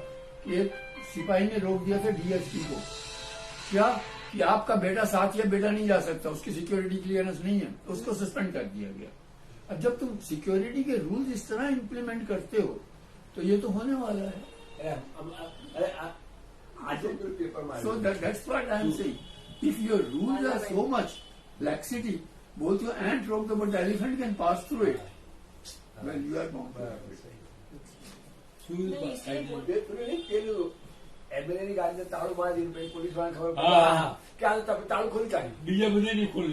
कि एक सिपाही ने रोक दिया था DSP को, क्या कि आपका बेटा साथ या बेटा नहीं जा सकता, उसकी सिक्योरिटी क्लियरेंस नहीं है, तो उसको सस्पेंड कर दिया गया। अब जब तुम सिक्योरिटी के रूल्स इस तरह इम्प्लीमेंट करते हो तो ये तो होने वाला है। So that's what I am saying. If your rules are so much laxity, both your ant rope but the elephant can pass through it. Well, you are bound to have it. એમએલએની ગાડીને તાળું મારી દીધું, પોલીસ વાળાને ખબર પડી કે આ તમે તાળું ખોલી કાઢ્યું, બીજા બધા नहीं खोल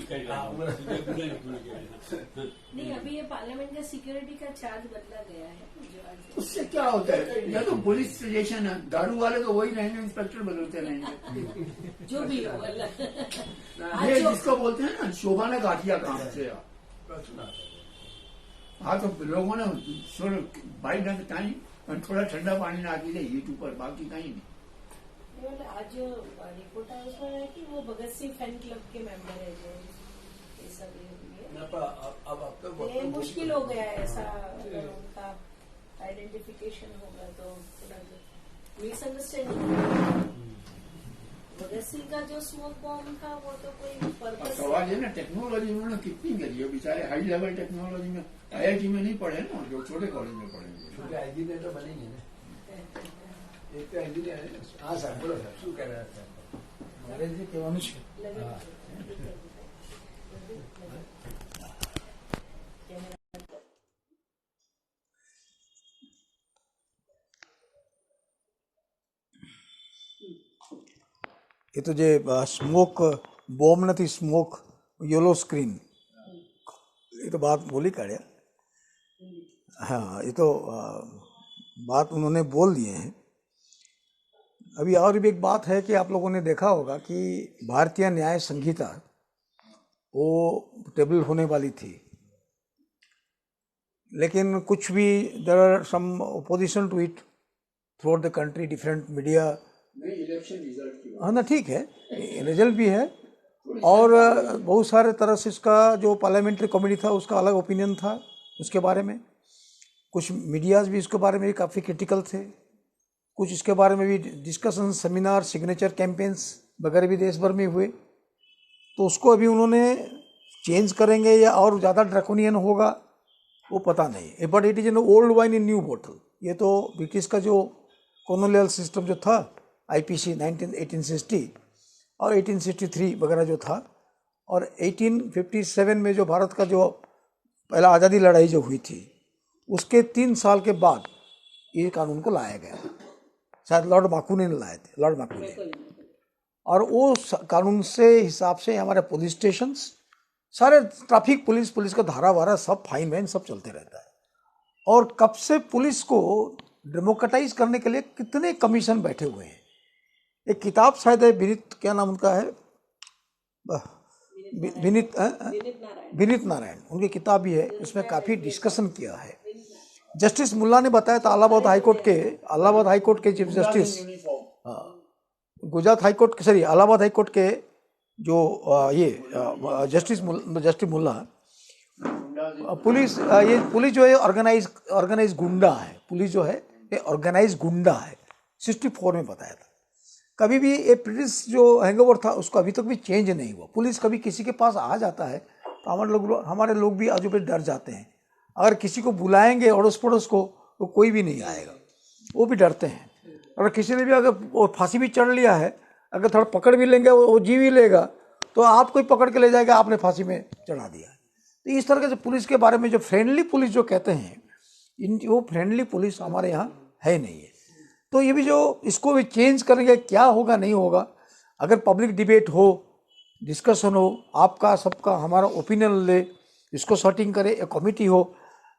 नहीं अभी ये पार्लियामेंट का सिक्योरिटी का चार्ज बदला गया है जो आज उससे क्या होता है, या तो पुलिस स्टेशन है, दारू वाले तो वही रहेंगे, इंस्पेक्टर बदलते रहेंगे। जो भी हो ये जिसको बोलते हैं ना शोभा ने गाठिया काम से। हाँ तो लोगों ने बाई द टाइम थोड़ा ठंडा पानी नाखी दे हीट ऊपर, बाकी कहीं नहीं। आज जो रिपोर्ट है उसमें है कि वो भगत सिंह फैन क्लब के मेंबर है जो ये सब ये मुश्किल हो गया है ऐसा। अगर उनका आइडेंटिफिकेशन होगा तो मिसअंडरस्टैंडिंग। भगत सिंह का जो स्मोक बॉम्ब था वो तो कोई पर्पस। सवाल है ना टेक्नोलॉजी उन्होंने कितनी करी है, बेचारे हाई लेवल टेक्नोलॉजी में IIT में नहीं पढ़े ना, जो छोटे कॉलेज में पढ़ेंगे। छोटे इंजीनियर तो बनेंगे ना, एक तो इंजीनियर है। हाँ सर बोलो सर, શું કહેવા હતા? મારે જે કહેવાનું છે એ તો જે સ્મોક બોમ્બ નથી, સ્મોક येलो स्क्रीन, ये तो बात बोली काढ़िया। हाँ ये तो बात उन्होंने बोल दिए हैं। अभी और भी एक बात है कि आप लोगों ने देखा होगा कि भारतीय न्याय संहिता वो टेबल होने वाली थी, लेकिन कुछ भी there are some opposition to it throughout the country, different media. Election result की हाँ ना ठीक है, रिजल्ट भी है और बहुत सारे तरह से इसका जो पार्लियामेंट्री कमेटी था उसका अलग ओपिनियन था उसके बारे में। कुछ मीडियाज़ भी इसके बारे में भी काफ़ी क्रिटिकल थे, कुछ इसके बारे में भी डिस्कशन, सेमिनार, सिग्नेचर कैंपेन्स वगैरह भी देश भर में हुए। तो उसको अभी उन्होंने चेंज करेंगे या और ज़्यादा ड्रैकोनियन होगा वो पता नहीं, but it is an old wine in new बोतल। ये तो ब्रिटिश का जो कॉलोनियल सिस्टम जो था, आईपीसी 1860 और 1863 वगैरह जो था, और 1857 में जो भारत का जो पहला आज़ादी लड़ाई जो हुई थी, उसके 3 साल के बाद ये कानून को लाया गया। शायद लॉर्ड माकूने ने लाए थे, लॉर्ड माकूने। और वो कानून से हिसाब से हमारे पुलिस स्टेशंस, सारे ट्रैफिक पुलिस का धारा वारा सब फाइन वाइन सब चलते रहता है। और कब से पुलिस को डेमोक्रेटाइज करने के लिए कितने कमीशन बैठे हुए हैं। एक किताब शायद है, विनीत, क्या नाम उनका है, विनीत नारायण, उनकी किताब भी है, उसमें काफ़ी डिस्कशन किया है। जस्टिस मुल्ला ने बताया था इलाहाबाद हाईकोर्ट के chief justice, Gujarat high court, sorry Allahabad high court के जो जस्टिस मुल्ला, पुलिस जो है ऑर्गेनाइज गुंडा है। पुलिस जो है ये ऑर्गेनाइज गुंडा है, 64 में बताया था। कभी भी ये ब्रिटिश जो हैंगओवर था उसको अभी तक भी चेंज नहीं हुआ। पुलिस कभी किसी के पास आ जाता है तो हमारे लोग भी आजू पे डर जाते हैं। अगर किसी को बुलाएंगे अड़ोस पड़ोस को तो कोई भी नहीं आएगा, वो भी डरते हैं। अगर किसी ने भी अगर फांसी भी चढ़ लिया है, अगर थोड़ा पकड़ भी लेंगे, वो जी भी लेगा, तो आपको ही पकड़ के ले जाएगा, आपने फांसी में चढ़ा दिया। तो इस तरह के पुलिस के बारे में जो फ्रेंडली पुलिस जो कहते हैं, वो फ्रेंडली पुलिस हमारे यहाँ है नहीं है। तो ये भी जो इसको भी चेंज करेंगे, क्या होगा नहीं होगा, अगर पब्लिक डिबेट हो, डिस्कशन हो, आपका सबका हमारा ओपिनियन ले, इसको सॉर्टिंग करे, एक कमेटी हो,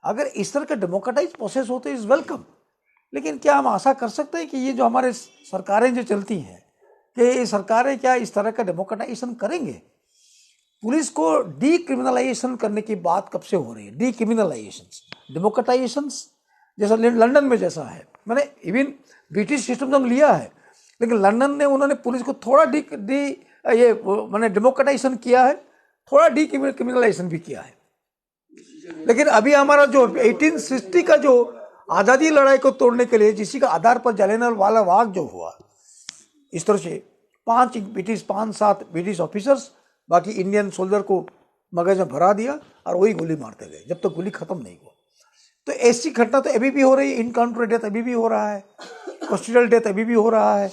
अगर इस तरह का डेमोक्रेटाइज प्रोसेस हो तो इज़ वेलकम। लेकिन क्या हम आशा कर सकते हैं कि ये जो हमारे सरकारें जो चलती हैं, कि ये सरकारें क्या इस तरह का डेमोक्रेटाइजेशन करेंगे? पुलिस को डीक्रिमिनलाइजेशन करने की बात कब से हो रही है? डीक्रिमिनलाइजेशन, डेमोक्रेटाइजेशन जैसा लंदन में जैसा है, मैंने इवन ब्रिटिश सिस्टम तो लिया है, लेकिन लंदन ने उन्होंने पुलिस को थोड़ा मैंने डेमोक्रेटाइजेशन किया है, थोड़ा डीक्रिमिनलाइजेशन भी किया है। लेकिन अभी हमारा जो 1860 का जो आज़ादी लड़ाई को तोड़ने के लिए, जिसी का आधार पर जलियांवाला बाग जो हुआ, इस तरह से 5-7 ब्रिटिश ऑफिसर्स बाकी इंडियन सोल्जर को मगज में भरा दिया और वही गोली मारते गए जब तक गोली खत्म नहीं हुआ। तो ऐसी घटना तो अभी भी हो रही है, इनकाउंटर डेथ अभी भी हो रहा है, कस्टोडियल डेथ अभी भी हो रहा है।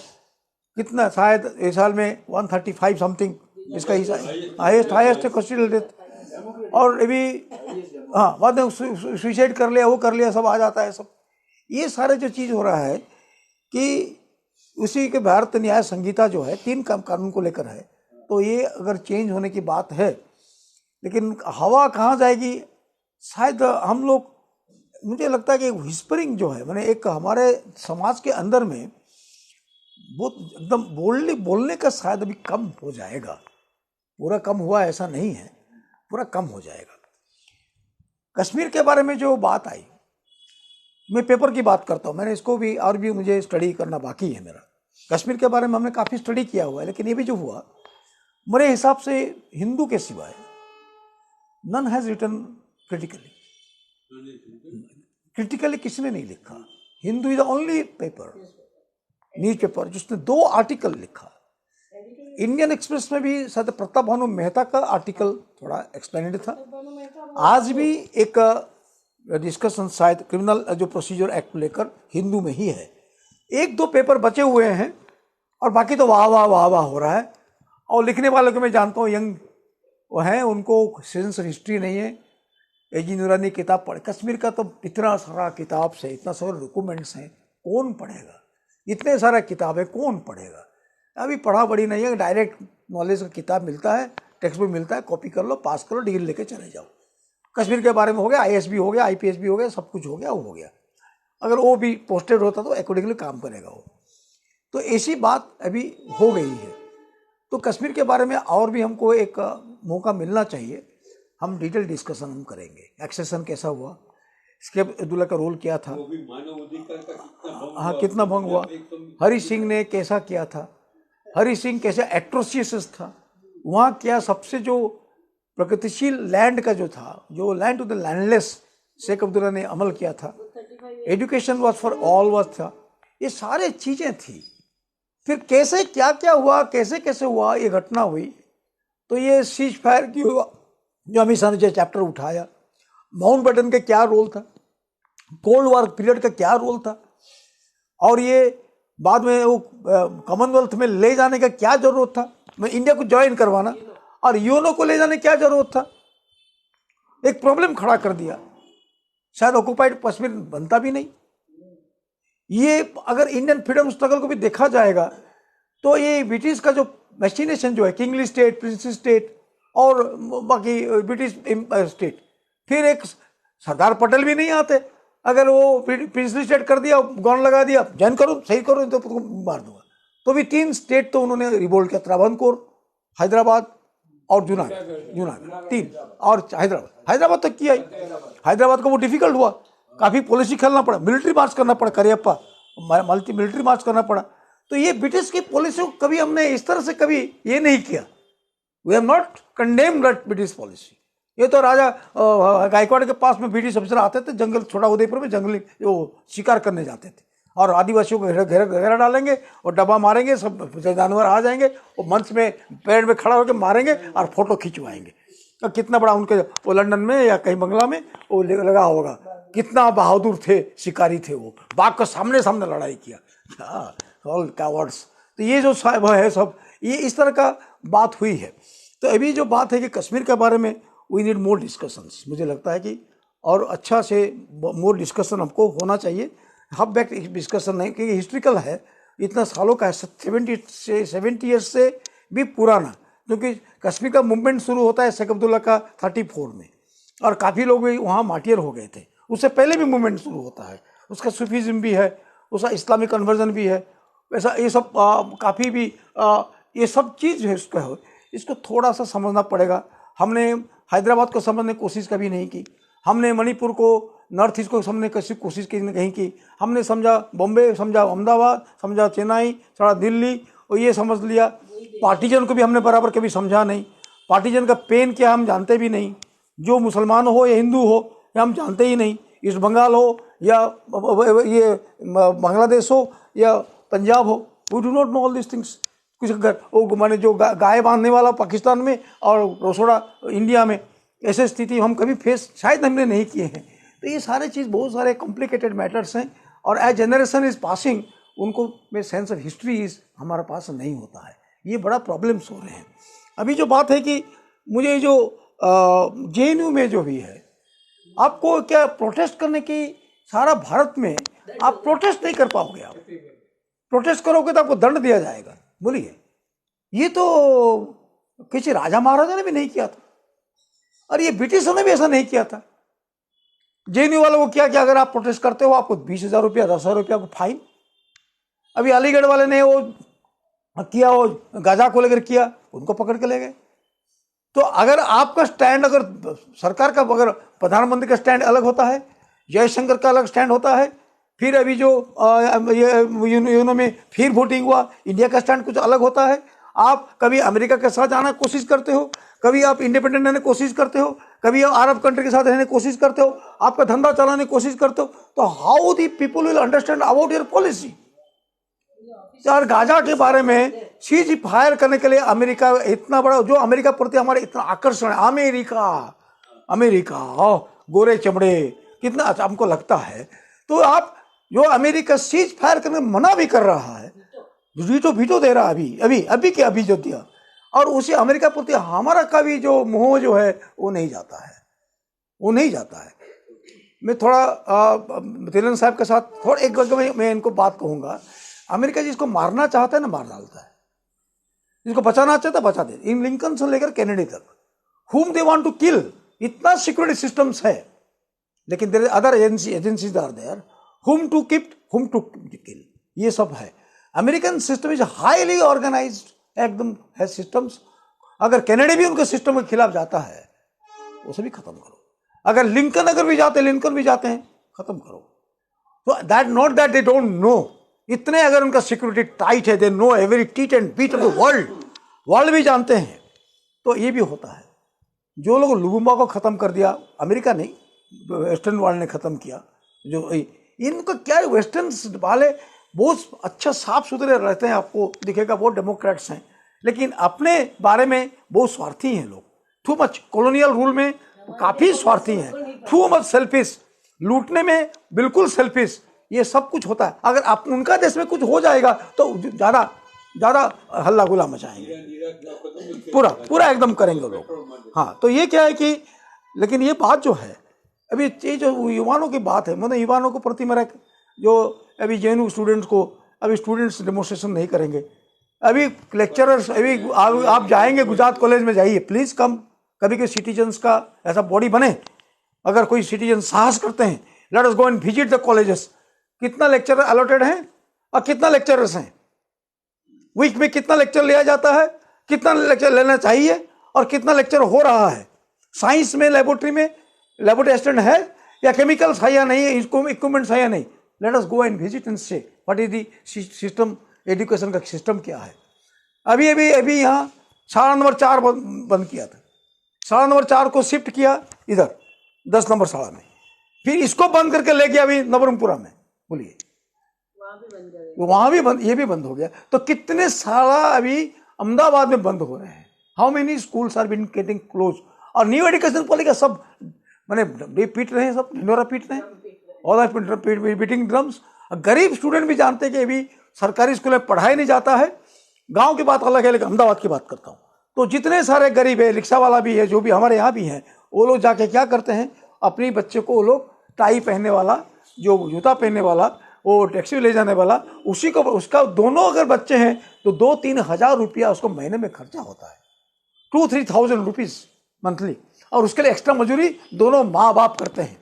कितना, शायद इस साल में 135 समथिंग इसका हाईएस्ट है कस्टोडियल डेथ। और अभी हाँ, बाद में सुसाइड कर लिया, वो कर लिया, सब आ जाता है सब। ये सारे जो चीज़ हो रहा है कि उसी के भारत न्याय संहिता जो है 3 कानून को लेकर है, तो ये अगर चेंज होने की बात है, लेकिन हवा कहाँ जाएगी? शायद हम लोग, मुझे लगता है कि व्हिस्परिंग जो है, मैंने एक हमारे समाज के अंदर में बहुत एकदम बोलने का शायद अभी कम हो जाएगा। पूरा कम हुआ ऐसा नहीं है, पूरा कम हो जाएगा। कश्मीर के बारे में जो बात आई, मैं पेपर की बात करता हूँ, मैंने इसको भी और भी मुझे स्टडी करना बाकी है मेरा। कश्मीर के बारे में हमने काफ़ी स्टडी किया हुआ है, लेकिन ये भी जो हुआ, मेरे हिसाब से हिंदू के सिवाय नन हैज़ रिटन क्रिटिकली किसी ने नहीं लिखा। Hindu is the only paper, news paper जिसने 2 आर्टिकल लिखा। इंडियन एक्सप्रेस में भी शायद प्रताप भानु मेहता का आर्टिकल थोड़ा एक्सप्लेनेड था। आज भी एक डिस्कशन शायद क्रिमिनल जो प्रोसीजर एक्ट को लेकर हिंदू में ही है। 1-2 पेपर बचे हुए हैं और बाकी तो वाह वाह वाह वाह हो रहा है। और लिखने वालों को मैं जानता हूँ, यंग वो हैं, उनको सेंस हिस्ट्री नहीं है। एजी नूरानी किताब पढ़े, कश्मीर का तो इतना सारा किताब से, इतना सारे डॉक्यूमेंट्स हैं, कौन पढ़ेगा? इतने सारा किताब है, कौन पढ़ेगा? अभी पढ़ा बड़ी नहीं है, डायरेक्ट नॉलेज का किताब मिलता है, टेक्स्ट बुक मिलता है, कॉपी कर लो, पास करो, डिग्री लेके चले जाओ। कश्मीर के बारे में हो गया, IAS भी हो गया, IPS भी हो गया, सब कुछ हो गया, वो हो गया। अगर वो भी पोस्टेड होता तो अकॉर्डिंगली काम करेगा वो। तो ऐसी बात अभी हो गई है। तो कश्मीर के बारे में और भी हमको एक मौका मिलना चाहिए, हम डिटेल डिस्कशन हम करेंगे। एक्सेशन कैसा हुआ, इसके अब्दुल्ला का रोल क्या था, हाँ कितना भंग हुआ, हरि सिंह ने कैसा किया था, हरि सिंह कैसे एट्रोसियस था वहाँ, क्या सबसे जो प्रगतिशील लैंड का जो था, जो land to the landless Sheikh Abdullah ने अमल किया था, education was for all was था, ये सारे चीज़ें थी। फिर कैसे क्या क्या हुआ, कैसे कैसे हुआ, ये घटना हुई। तो ये सीज फायर की हुआ, जो अमित शाह ने जो चैप्टर उठाया, माउंटबेटन का क्या रोल था, कोल्ड वॉर पीरियड का क्या रोल था, और ये बाद में वो कॉमनवेल्थ में ले जाने का क्या जरूरत था, मैं इंडिया को ज्वाइन करवाना और यूएनओ को ले जाने क्या जरूरत था। एक प्रॉब्लम खड़ा कर दिया, शायद ऑक्युपाइड कश्मीर बनता भी नहीं। ये अगर इंडियन फ्रीडम स्ट्रगल को भी देखा जाएगा तो ये ब्रिटिश का जो मैचिनेशन जो है, किंगली स्टेट, प्रिंसली स्टेट और बाकी ब्रिटिश स्टेट, फिर एक सरदार पटेल भी नहीं आते, अगर वो प्रिंसली स्टेट कर दिया, गॉन लगा दिया, जॉइन करो, सही करो, तो मार दूंगा। तो भी 3 स्टेट तो उन्होंने रिवोल्ट किया, त्रावणकोर, हैदराबाद और जूनागढ़ 3, और हैदराबाद तक किया ही। हैदराबाद को वो डिफिकल्ट हुआ, काफी पॉलिसी खेलना पड़ा, मिलिट्री मार्च करना पड़ा, करियप्पा मल्टी मिलिट्री मार्च करना पड़ा। तो ये ब्रिटिश की पॉलिसी को कभी हमने इस तरह से कभी ये नहीं किया। We have not condemned that British policy. ये तो राजा गायकवाड़ के पास में ब्रिटिश अफसर आते थे, जंगल, छोटा उदयपुर में जंगली वो शिकार करने जाते थे, और आदिवासियों को घेरा डालेंगे और डब्बा मारेंगे, सब जानवर आ जाएंगे, वो मंच में पेड़ में खड़ा होकर मारेंगे और फोटो खिंचवाएंगे। तो कितना बड़ा उनके वो लंदन में या कहीं बंगला में वो लगा होगा, कितना बहादुर थे, शिकारी थे, वो बाघ को सामने सामने लड़ाई किया, ऑल कावर्ड्स। तो ये जो है सब, ये इस तरह का बात हुई है। तो अभी जो बात है कि कश्मीर के बारे में वी नीड मोर डिस्कशंस, मुझे लगता है कि और अच्छा से मोर डिस्कशन हमको होना चाहिए। हाफ बैक डिस्कशन नहीं, क्योंकि हिस्ट्रिकल है, इतना सालों का है, 70 ईयर्स से भी पुराना, क्योंकि कश्मीर का मूवमेंट शुरू होता है शेख अब्दुल्ला का 34 में, और काफ़ी लोग वहाँ मार्टियर हो गए थे। उससे पहले भी मूवमेंट शुरू होता है, उसका सूफीज़म भी है, उसका इस्लामिक कन्वर्जन भी है, वैसा ये सब काफ़ी भी ये सब चीज़ है उसका, इसको थोड़ा सा समझना पड़ेगा। हमने हैदराबाद को समझने की कोशिश कभी नहीं की, हमने मणिपुर को, नॉर्थ ईस्ट को समझने की कोशिश कहीं की, हमने समझा बॉम्बे, समझा अहमदाबाद, समझा चेन्नई, थोड़ा दिल्ली, और ये समझ लिया। पार्टीजन को भी हमने बराबर कभी समझा नहीं, पार्टीजन का पेन क्या हम जानते भी नहीं, जो मुसलमान हो या हिंदू हो या हम जानते ही नहीं, ईस्ट बंगाल हो या ये बांग्लादेश हो या पंजाब हो, we do not know all this things. कुछ वो माने जो गाय बांधने वाला पाकिस्तान में और रोसोड़ा इंडिया में, ऐसे स्थिति हम कभी फेस शायद हमने नहीं किए हैं। तो ये सारे चीज़ बहुत सारे कॉम्प्लिकेटेड मैटर्स हैं, और एज जनरेशन इज पासिंग उनको में सेंस ऑफ हिस्ट्री इज हमारे पास नहीं होता है, ये बड़ा प्रॉब्लम्स हो रहे हैं। अभी जो बात है कि मुझे जो JNU में जो भी है, आपको क्या प्रोटेस्ट करने की, सारा भारत में आप प्रोटेस्ट नहीं कर पाओगे। आप प्रोटेस्ट करोगे तो आपको दंड दिया जाएगा। बोलिए, ये तो किसी राजा महाराजा ने भी नहीं किया था, और ये ब्रिटिशों ने भी ऐसा नहीं किया था। JNU वालों को क्या, अगर आप प्रोटेस्ट करते हो आपको 20,000 रुपया, 10,000 रुपया को फाइन। अभी अलीगढ़ वाले ने वो किया, वो गाजा को लेकर किया, उनको पकड़ के ले गए। तो अगर आपका स्टैंड, अगर सरकार का, अगर प्रधानमंत्री का स्टैंड अलग होता है, जयशंकर का अलग स्टैंड होता है, फिर अभी जो यूएनओ में फिर वोटिंग हुआ, इंडिया का स्टैंड कुछ अलग होता है। आप कभी अमेरिका के साथ आने की कोशिश करते हो, कभी आप इंडिपेंडेंट रहने की कोशिश करते हो, कभी आप अरब कंट्री के साथ रहने की कोशिश करते हो, आपका धंधा चलाने की कोशिश करते हो, तो how the people will understand about your policy. और गाजा के बारे में सीज फायर करने के लिए अमेरिका इतना बड़ा, जो अमेरिका प्रति हमारे इतना आकर्षण है, अमेरिका गोरे चमड़े, कितना अच्छा हमको लगता है। तो आप जो अमेरिका सीज फायर करने मना भी कर रहा है, वीटो दे रहा है, अभी जो दिया, और उसे अमेरिका प्रति हमारा का भी जो मोह जो है वो नहीं जाता है। मैं थोड़ा तिलन साहब के साथ थोड़ा एक वक्त मैं इनको बात कहूँगा। अमेरिका जिसको मारना चाहता है ना, मार डालता है, जिसको बचाना चाहता है बचा दे। इन लिंकन से लेकर कैनेडी तक, whom they want to kill, इतना सिक्योरिटी सिस्टम्स है, लेकिन there other agencies are there, whom to keep, whom to kill, ये सब है। American system is highly organised एकदम है सिस्टम्स। अगर कैनेडी भी उनके सिस्टम के खिलाफ जाता है, उसे भी खत्म करो। अगर लिंकन भी जाते हैं, खत्म करो। तो that not that they don't know, इतने अगर उनका सिक्योरिटी टाइट है, they know every tit and bit of the world भी जानते हैं। तो ये भी होता है। जो लोग लुबुम्बा को खत्म कर दिया, अमेरिका नहीं, वेस्टर्न वर्ल्ड ने खत्म किया। जो इनको क्या, वेस्टर्न वाले बहुत अच्छा साफ सुथरे रहते हैं, आपको दिखेगा बहुत डेमोक्रेट्स हैं, लेकिन अपने बारे में बहुत स्वार्थी हैं लोग। टू मच कॉलोनियल रूल में काफी स्वार्थी हैं। टू मच सेल्फिश, लूटने में बिल्कुल सेल्फिश, ये सब कुछ होता है। अगर आप उनका देश में कुछ हो जाएगा तो ज्यादा ज्यादा हल्ला गुल्ला मचाएंगे, पूरा पूरा एकदम करेंगे लोग। हाँ, तो ये क्या है कि, लेकिन ये बात जो है अभी, ये जो युवाओं की बात है, मतलब युवाओं को प्रति मेरा जो अभी जेएनयू स्टूडेंट्स को, अभी स्टूडेंट्स डेमोन्स्ट्रेशन नहीं करेंगे, अभी लेक्चरर्स, अभी आप जाएंगे गुजरात कॉलेज में जाइए, प्लीज कम, कभी कोई सिटीजन्स का ऐसा बॉडी बने, अगर कोई सिटीजन साहस करते हैं, late us go and visit the colleges. कितना लेक्चर अलॉटेड है और कितना लेक्चरर्स हैं, वीक में कितना लेक्चर लिया जाता है, कितना लेक्चर लेना चाहिए और कितना लेक्चर हो रहा है। साइंस में लेबोरेटरी में लेबोरेटरी असिस्टेंट है या केमिकल्स है या नहीं, इक्विपमेंट्स है या नहीं, let us go and visit and say what is the system, education का सिस्टम क्या है। अभी अभी अभी यहाँ शाला नंबर 4 बंद किया था, शाला नंबर 4 को शिफ्ट किया इधर 10 नंबर शाला में, फिर इसको बंद करके ले गया अभी नवरंगपुरा में, बोलिए वहां भी बंद, ये भी बंद हो गया। तो कितने सारा अभी अहमदाबाद में बंद हो रहे हैं। How many schools are been getting close, और न्यू एजुकेशन पॉलिसी का सब मैंने पीट रहे हैं, सब ढिंडोरा पीट रहे हैं, ऑल आर बीटिंग ड्रम्स। गरीब स्टूडेंट भी जानते हैं कि अभी सरकारी स्कूल में पढ़ाई नहीं जाता है। गांव की बात अलग है, लेकिन अहमदाबाद की बात करता हूँ तो जितने सारे गरीब है, रिक्शा वाला भी है, जो भी हमारे यहाँ भी हैं, वो लोग जाके क्या करते हैं, अपनी बच्चे को वो लोग टाई पहनने वाला, जो जूता पहनने वाला, वो टैक्सी ले जाने वाला, उसी को, उसका दोनों अगर बच्चे हैं तो 2-3 हज़ार रुपया उसको महीने में खर्चा होता है, 2-3,000 रुपीज़ मंथली, और उसके लिए एक्स्ट्रा मजदूरी दोनों माँ बाप करते हैं।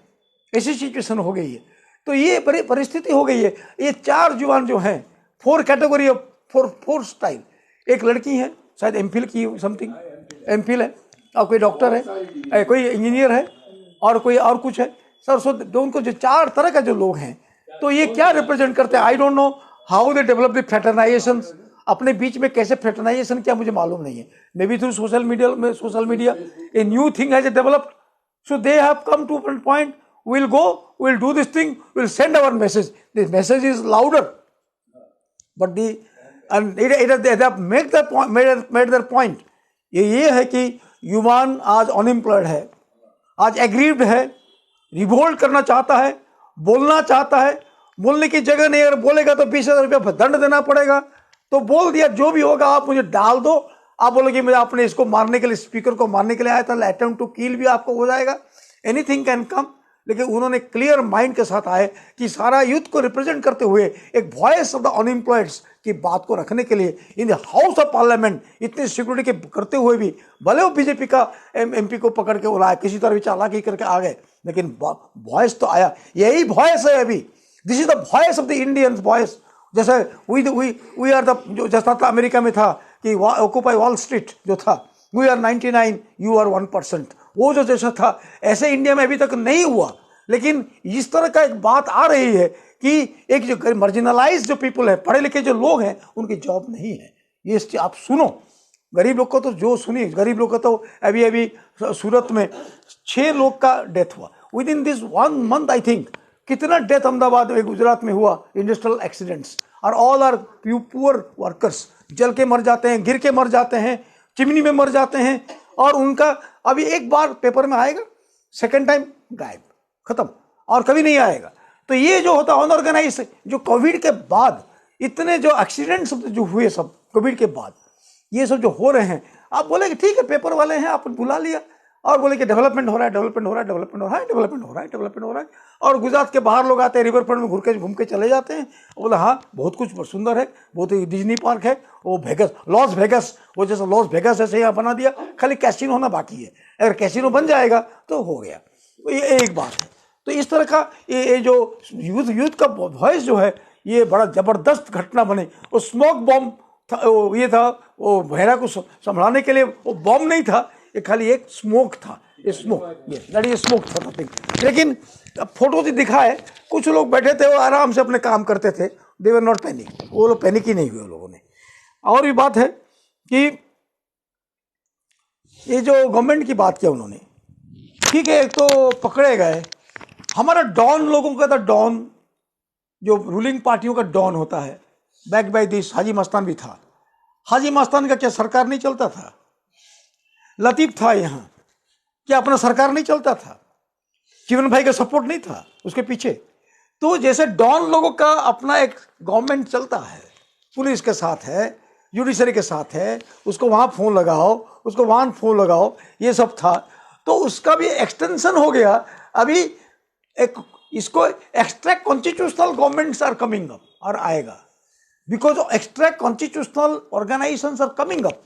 ऐसी सिचुएशन हो गई है। तो ये बड़ी परिस्थिति हो गई है। ये 4 जुबान जो हैं, 4 कैटेगरी ऑफ 4 स्टाइल। एक लड़की है शायद एमफिल की समथिंग, एमफिल है, और कोई डॉक्टर है, कोई इंजीनियर है, और कोई और कुछ है सर। सो उनको जो 4 तरह का जो लोग हैं, तो ये क्या रिप्रेजेंट करते हैं, I don't know how they develop the fraternisation. अपने बीच में कैसे फ्रेटरनाइजेशन क्या मुझे मालूम नहीं है। Maybe through social media a new thing has developed, so they have come to one point, we'll go, we'll do this thing, we'll send our message. The message is louder, but they have made their point. ये है कि युवान आज अनएम्प्लॉयड है, आज एग्रीव्ड है, रिवोल्ट करना चाहता है, बोलना चाहता है, बोलने की जगह नहीं, अगर बोलेगा तो 20,000 रुपया दंड देना पड़ेगा। तो बोल दिया, जो भी होगा आप मुझे डाल दो। आप बोलोगे मुझे आपने इसको मारने के लिए, स्पीकर को मारने के लिए आया था, अटेम्प्ट टू किल भी आपको हो जाएगा, एनीथिंग कैन कम। लेकिन उन्होंने क्लियर माइंड के साथ आए कि सारा यूथ को रिप्रेजेंट करते हुए एक वॉइस ऑफ द अनएम्प्लॉयड्स की बात को रखने के लिए in the house of parliament इतनी सिक्योरिटी के करते हुए भी, भले वो बीजेपी का एमपी को पकड़ के बुलाया, किसी तरह भी चालाकी करके आ गए, लेकिन वॉइस तो आया। यही वॉइस है अभी, this is the voice of the Indian voice. जैसे वी आर द, जो जैसा था अमेरिका में था कि ऑक्यूपाई वॉल स्ट्रीट जो था, वी आर 99, यू आर 1%, वो जो जैसा था, ऐसे इंडिया में अभी तक नहीं हुआ। लेकिन इस तरह का एक बात आ रही है कि एक जो मार्जिनलाइज जो पीपल है, पढ़े लिखे जो लोग हैं, उनकी जॉब नहीं है। ये आप सुनो, गरीब लोग को तो जो सुनिए, गरीब लोग का तो अभी सूरत में 6 लोग का डेथ हुआ with in this 1 month I think. कितना डेथ अहमदाबाद में, गुजरात में हुआ, इंडस्ट्रियल एक्सीडेंट्स, और ऑल आर पुअर वर्कर्स, जल के मर जाते हैं, गिर के मर जाते हैं, चिमनी में मर जाते हैं, और उनका अभी एक बार पेपर में आएगा, सेकेंड टाइम गायब, खत्म, और कभी नहीं आएगा। तो ये जो होता है अनऑर्गेनाइज, जो कोविड के बाद इतने जो एक्सीडेंट्स जो हुए सब कोविड के बाद, ये सब जो हो रहे हैं, आप बोले कि ठीक है पेपर वाले हैं, आप बुला लिया और बोले कि डेवलपमेंट हो रहा है, डेवलपमेंट हो रहा है, डेवलपमेंट हो रहा है, डेवलपमेंट हो रहा है, डेवलपमेंट हो रहा है, और गुजरात के बाहर लोग आते हैं, रिवर फ्रंट में घूम के चले जाते हैं। बोला हाँ बहुत कुछ सुंदर है, बहुत ही डिज्नी पार्क है, वो वेगस, लॉस वेगस, वो जैसा लॉस वेगस ऐसे यहाँ बना दिया, खाली कैसीनो होना बाकी है। अगर कैसीनो बन जाएगा तो हो गया। तो ये एक बात है। तो इस तरह का ये जो यूथ का वॉइस जो है, ये बड़ा जबरदस्त घटना बने। वो स्मोक बॉम्ब था, ये था, वो बहरा को संभालने के लिए वो बॉम्ब नहीं था, ये खाली एक स्मोक था, ये स्मोक, ये स्मोक था नथिंग। लेकिन फोटो भी दिखा है, कुछ लोग बैठे थे, वो आराम से अपने काम करते थे, दे वर नॉट पैनिक, वो लोग पैनिक ही नहीं हुए लोगों ने। और भी बात है कि ये जो गवर्नमेंट की बात किया उन्होंने, ठीक है, एक तो पकड़े गए, हमारा डॉन लोगों का था, डॉन जो रूलिंग पार्टियों का डॉन होता है, back by this Haji Mastan भी था। हाजी मस्तान का क्या सरकार नहीं चलता था? लतीफ था यहाँ, क्या अपना सरकार नहीं चलता था? चिमन भाई का सपोर्ट नहीं था उसके पीछे। तो जैसे डॉन लोगों का अपना एक गवर्नमेंट चलता है, पुलिस के साथ है, जुडिशरी के साथ है, उसको वहाँ फ़ोन लगाओ, उसको वहाँ फ़ोन लगाओ, ये सब था। तो उसका भी एक्सटेंशन हो गया। अभी एक इसको extra constitutional governments are coming up और आएगा, because extra constitutional organisations are coming up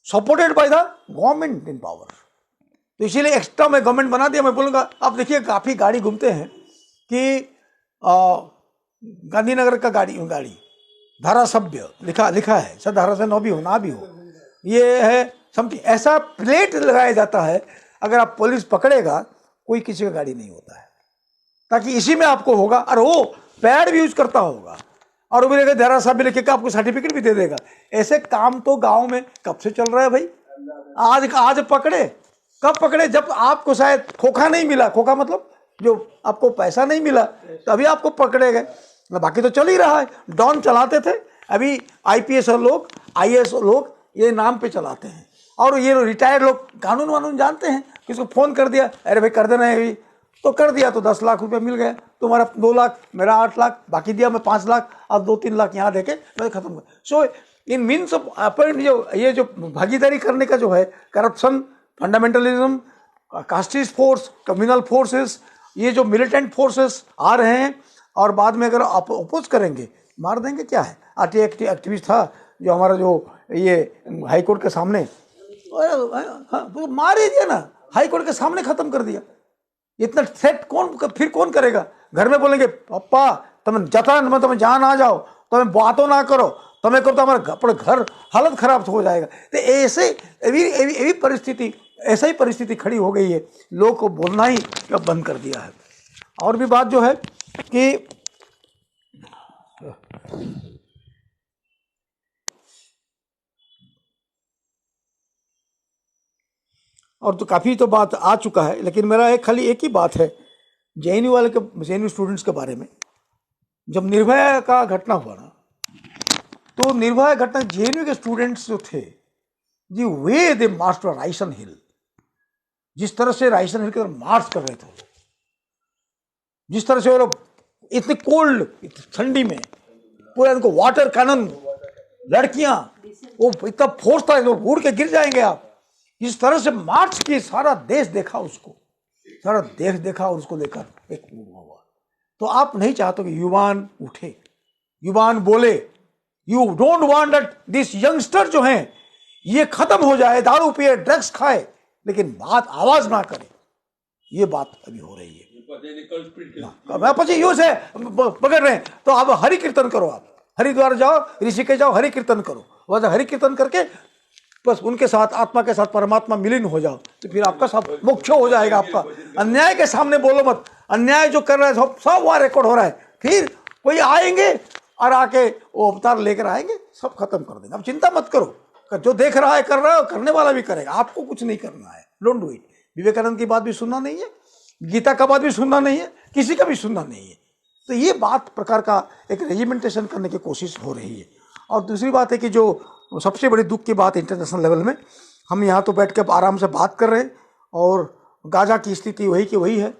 supported by the government in power. तो इसीलिए एक्स्ट्रा मैं गवर्नमेंट बना दिया। मैं बोलूँगा, आप देखिए काफ़ी गाड़ी घूमते हैं कि गांधीनगर का गाड़ी धारासभ्य लिखा है, सर धारासभ्य न भी हो ना भी हो, ये है समथिंग, ऐसा प्लेट लगाया जाता है। अगर आप पुलिस पकड़ेगा कोई किसी का गाड़ी नहीं होता है, ताकि इसी में आपको होगा। और वो पैड भी यूज करता होगा और वो भी लेकर धारासभ्य लिखे आपको सर्टिफिकेट भी दे देगा। ऐसे काम तो गांव में कब से चल रहा है भाई? आज पकड़े, कब पकड़े? जब आपको शायद खोखा नहीं मिला, खोखा मतलब जो आपको पैसा नहीं मिला, तभी आपको पकड़े गए। बाकी तो चल ही रहा है। डॉन चलाते थे, अभी आईपीएस लोग, आईएएस लोग ये नाम पे चलाते हैं। और ये रिटायर्ड लोग कानून वानून जानते हैं। किसको फोन कर दिया, अरे भाई कर देना है अभी, तो कर दिया तो 10 लाख रुपए मिल गया। तुम्हारा 2 लाख, मेरा 8 लाख, बाकी दिया मैं 5 लाख, और 2-3 लाख यहाँ देके मैं खत्म कर। सो इन मीन्स ऑफ जो भागीदारी करने का जो है, corruption, fundamentalism, casteist force, communal forces, ये जो मिलिटेंट फोर्सेस आ रहे हैं, और बाद में अगर आप अपोज करेंगे मार देंगे। क्या है, एक्टिविस्ट था जो हमारा जो ये हाईकोर्ट के सामने, तो मार ही दिया ना, हाईकोर्ट के सामने खत्म कर दिया। इतना थ्रेट फिर कौन करेगा? घर में बोलेंगे पप्पा तुम जतन में तुम जहाँ ना जाओ, तुम्हें बातों ना करो, तुम्हें करो तो हमारा घर हालत खराब हो जाएगा। तो ऐसी परिस्थिति, ऐसा ही परिस्थिति खड़ी हो गई है। लोग को बोलना ही बंद कर दिया है। और भी बात जो है कि और तो काफ़ी तो बात आ चुका है, लेकिन मेरा खाली एक ही बात है जेएनयू स्टूडेंट्स के बारे में। जब निर्भया का घटना हुआ ना, तो निर्भया घटना जेएनयू के स्टूडेंट्स जो थे, जी वे दे मार्च टू राइसन हिल, जिस तरह से राइसन हिल की तरफ मार्च कर रहे थे, जिस तरह से वो लोग इतने कोल्ड ठंडी में पूरा इनको वाटर कैनन, लड़कियां, वो इतना फोर्स था, उड़ के गिर जाएंगे आप। इस तरह से मार्च की, सारा देश देखा उसको, सारा देश देखा और उसको लेकर एक हुआ। तो आप नहीं चाहते कि युवान उठे, युवान बोले। You don't want that this youngster जो हैं ये खत्म हो जाए, दारू पिए, ड्रग्स खाए, लेकिन बात आवाज ना करे। ये बात अभी हो रही है। यूज है पकड़ रहे हैं, तो आप हरि कीर्तन करो, आप हरिद्वार जाओ, ऋषिकेश जाओ, हरि कीर्तन करो। वह हरि कीर्तन करके बस उनके साथ, आत्मा के साथ परमात्मा मिलीन हो जाओ, तो फिर आपका सब मोक्ष हो जाएगा। आपका अन्याय के सामने बोलो मत। अन्याय जो कर रहा है सब वहाँ रिकॉर्ड हो रहा है। फिर कोई आएंगे और आके वो अवतार लेकर आएंगे, सब खत्म कर देंगे। अब चिंता मत करो, जो देख रहा है कर रहा है, करने वाला भी करेगा। आपको कुछ नहीं करना है, डोंट डू इट। विवेकानंद की बात भी सुनना नहीं है, गीता का बात भी सुनना नहीं है, किसी का भी सुनना नहीं है। तो ये बात प्रकार का एक रेजिमेंटेशन करने की कोशिश हो रही है। और दूसरी बात है कि जो सबसे बड़ी दुख की बात इंटरनेशनल लेवल में, हम यहाँ तो बैठ के आराम से बात कर रहे हैं और गाजा की स्थिति वही की वही है,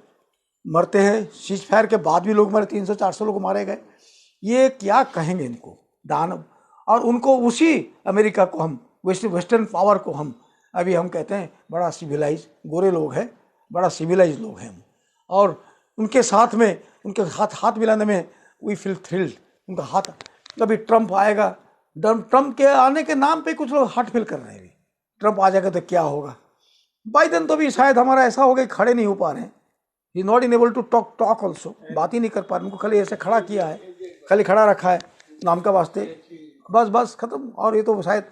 मरते हैं। सीज फायर के बाद भी लोग मरे, 300-400 लोग मारे गए। ये क्या कहेंगे इनको, दानव। और उनको उसी अमेरिका को हम, वेस्टर्न पावर को हम अभी हम कहते हैं बड़ा सिविलाइज, गोरे लोग हैं, बड़ा सिविलाइज लोग हैं हम। और उनके साथ में, उनके हाथ मिलाने में वी फील थ्रिल्ड। उनका हाथ, कभी ट्रंप आएगा, ट्रंप के आने के नाम पे कुछ लोग हार्ट फील कर रहे हैं। ट्रंप आ जाएगा तो क्या होगा। बाइडेन तो भी शायद हमारा ऐसा हो गया, खड़े नहीं हो पा रहे हैं। He not in able to talk also, बात ही नहीं कर पा रहे। उनको खाली ऐसे खड़ा किया है, खाली खड़ा रखा है नाम का वास्ते, बस खत्म। और ये तो शायद,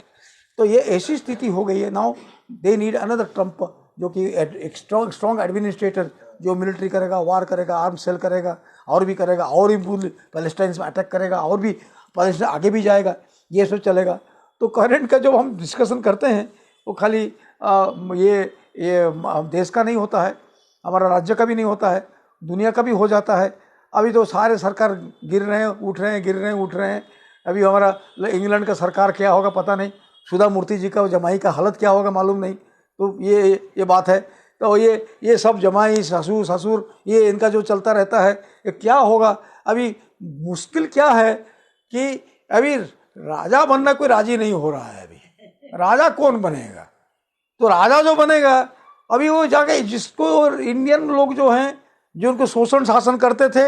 तो ये ऐसी स्थिति हो गई है। Now they need another Trump, जो कि एक स्ट्रॉन्ग एडमिनिस्ट्रेटर, जो मिलिट्री करेगा, वार करेगा, आर्म सेल करेगा, और भी करेगा, और भी पैलेस्टाइन में अटैक करेगा, और भी पैलेस्टाइन आगे भी जाएगा, ये सब चलेगा। तो करंट का जो हम डिस्कशन करते हैं वो खाली ये देश का नहीं होता है, हमारा राज्य का भी नहीं होता है, दुनिया का भी हो जाता है। अभी तो सारे सरकार गिर रहे हैं, उठ रहे हैं, गिर रहे हैं, उठ रहे हैं। अभी हमारा इंग्लैंड का सरकार क्या होगा पता नहीं, सुधा मूर्ति जी का, जमाई का हालत क्या होगा मालूम नहीं। तो ये बात है तो ये सब जमाई ससुर ससुर ये इनका जो चलता रहता है, ये क्या होगा। अभी मुश्किल क्या है कि अभी राजा बनना कोई राजी नहीं हो रहा है। अभी राजा कौन बनेगा, तो राजा जो बनेगा अभी वो जाके जिसको इंडियन लोग जो हैं जो उनको शोषण शासन करते थे,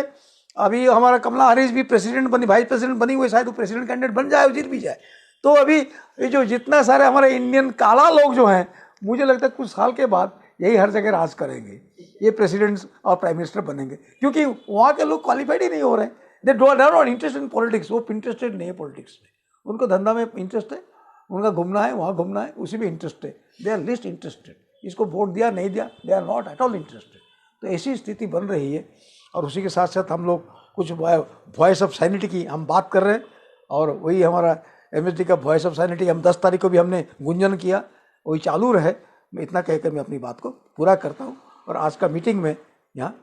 अभी हमारा कमला हैरिस भी प्रेसिडेंट बनी, वाइस प्रेसिडेंट बनी हुई, शायद वो प्रेसिडेंट कैंडिडेट बन जाए, जीत भी जाए। तो अभी ये जो जितना सारे हमारे इंडियन काला लोग जो हैं, मुझे लगता है कुछ साल के बाद यही हर जगह राज करेंगे, ये प्रेसिडेंट्स और प्राइम मिनिस्टर बनेंगे, क्योंकि वहाँ के लोग क्वालिफाइड ही नहीं हो रहे हैं। They not interest in politics, वो इंटरेस्टेड नहीं है पॉलिटिक्स में, उनको धंधा में इंटरेस्ट है, उनका घूमना है, वहाँ घूमना है, उसी में इंटरेस्ट है। दे आर लिस्ट इंटरेस्टेड, इसको वोट दिया नहीं दिया, they are not at all interested. तो ऐसी स्थिति बन रही है। और उसी के साथ साथ हम लोग कुछ वॉइस ऑफ सैनिटी की हम बात कर रहे हैं, और वही हमारा MSD का वॉइस ऑफ सैनिटी हम 10 तारीख को भी हमने गुंजन किया, वही चालू रहे। मैं इतना कहकर मैं अपनी बात को पूरा करता हूँ, और आज का मीटिंग में यहाँ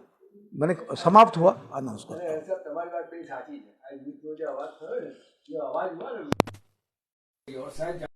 मैंने समाप्त हुआ अनाउंस करता हूँ। सर તમારી વાત પેલી સાચી છે. આ ગીતનો જે અવાજ થયો ને એ અવાજ હોય ને, और शायद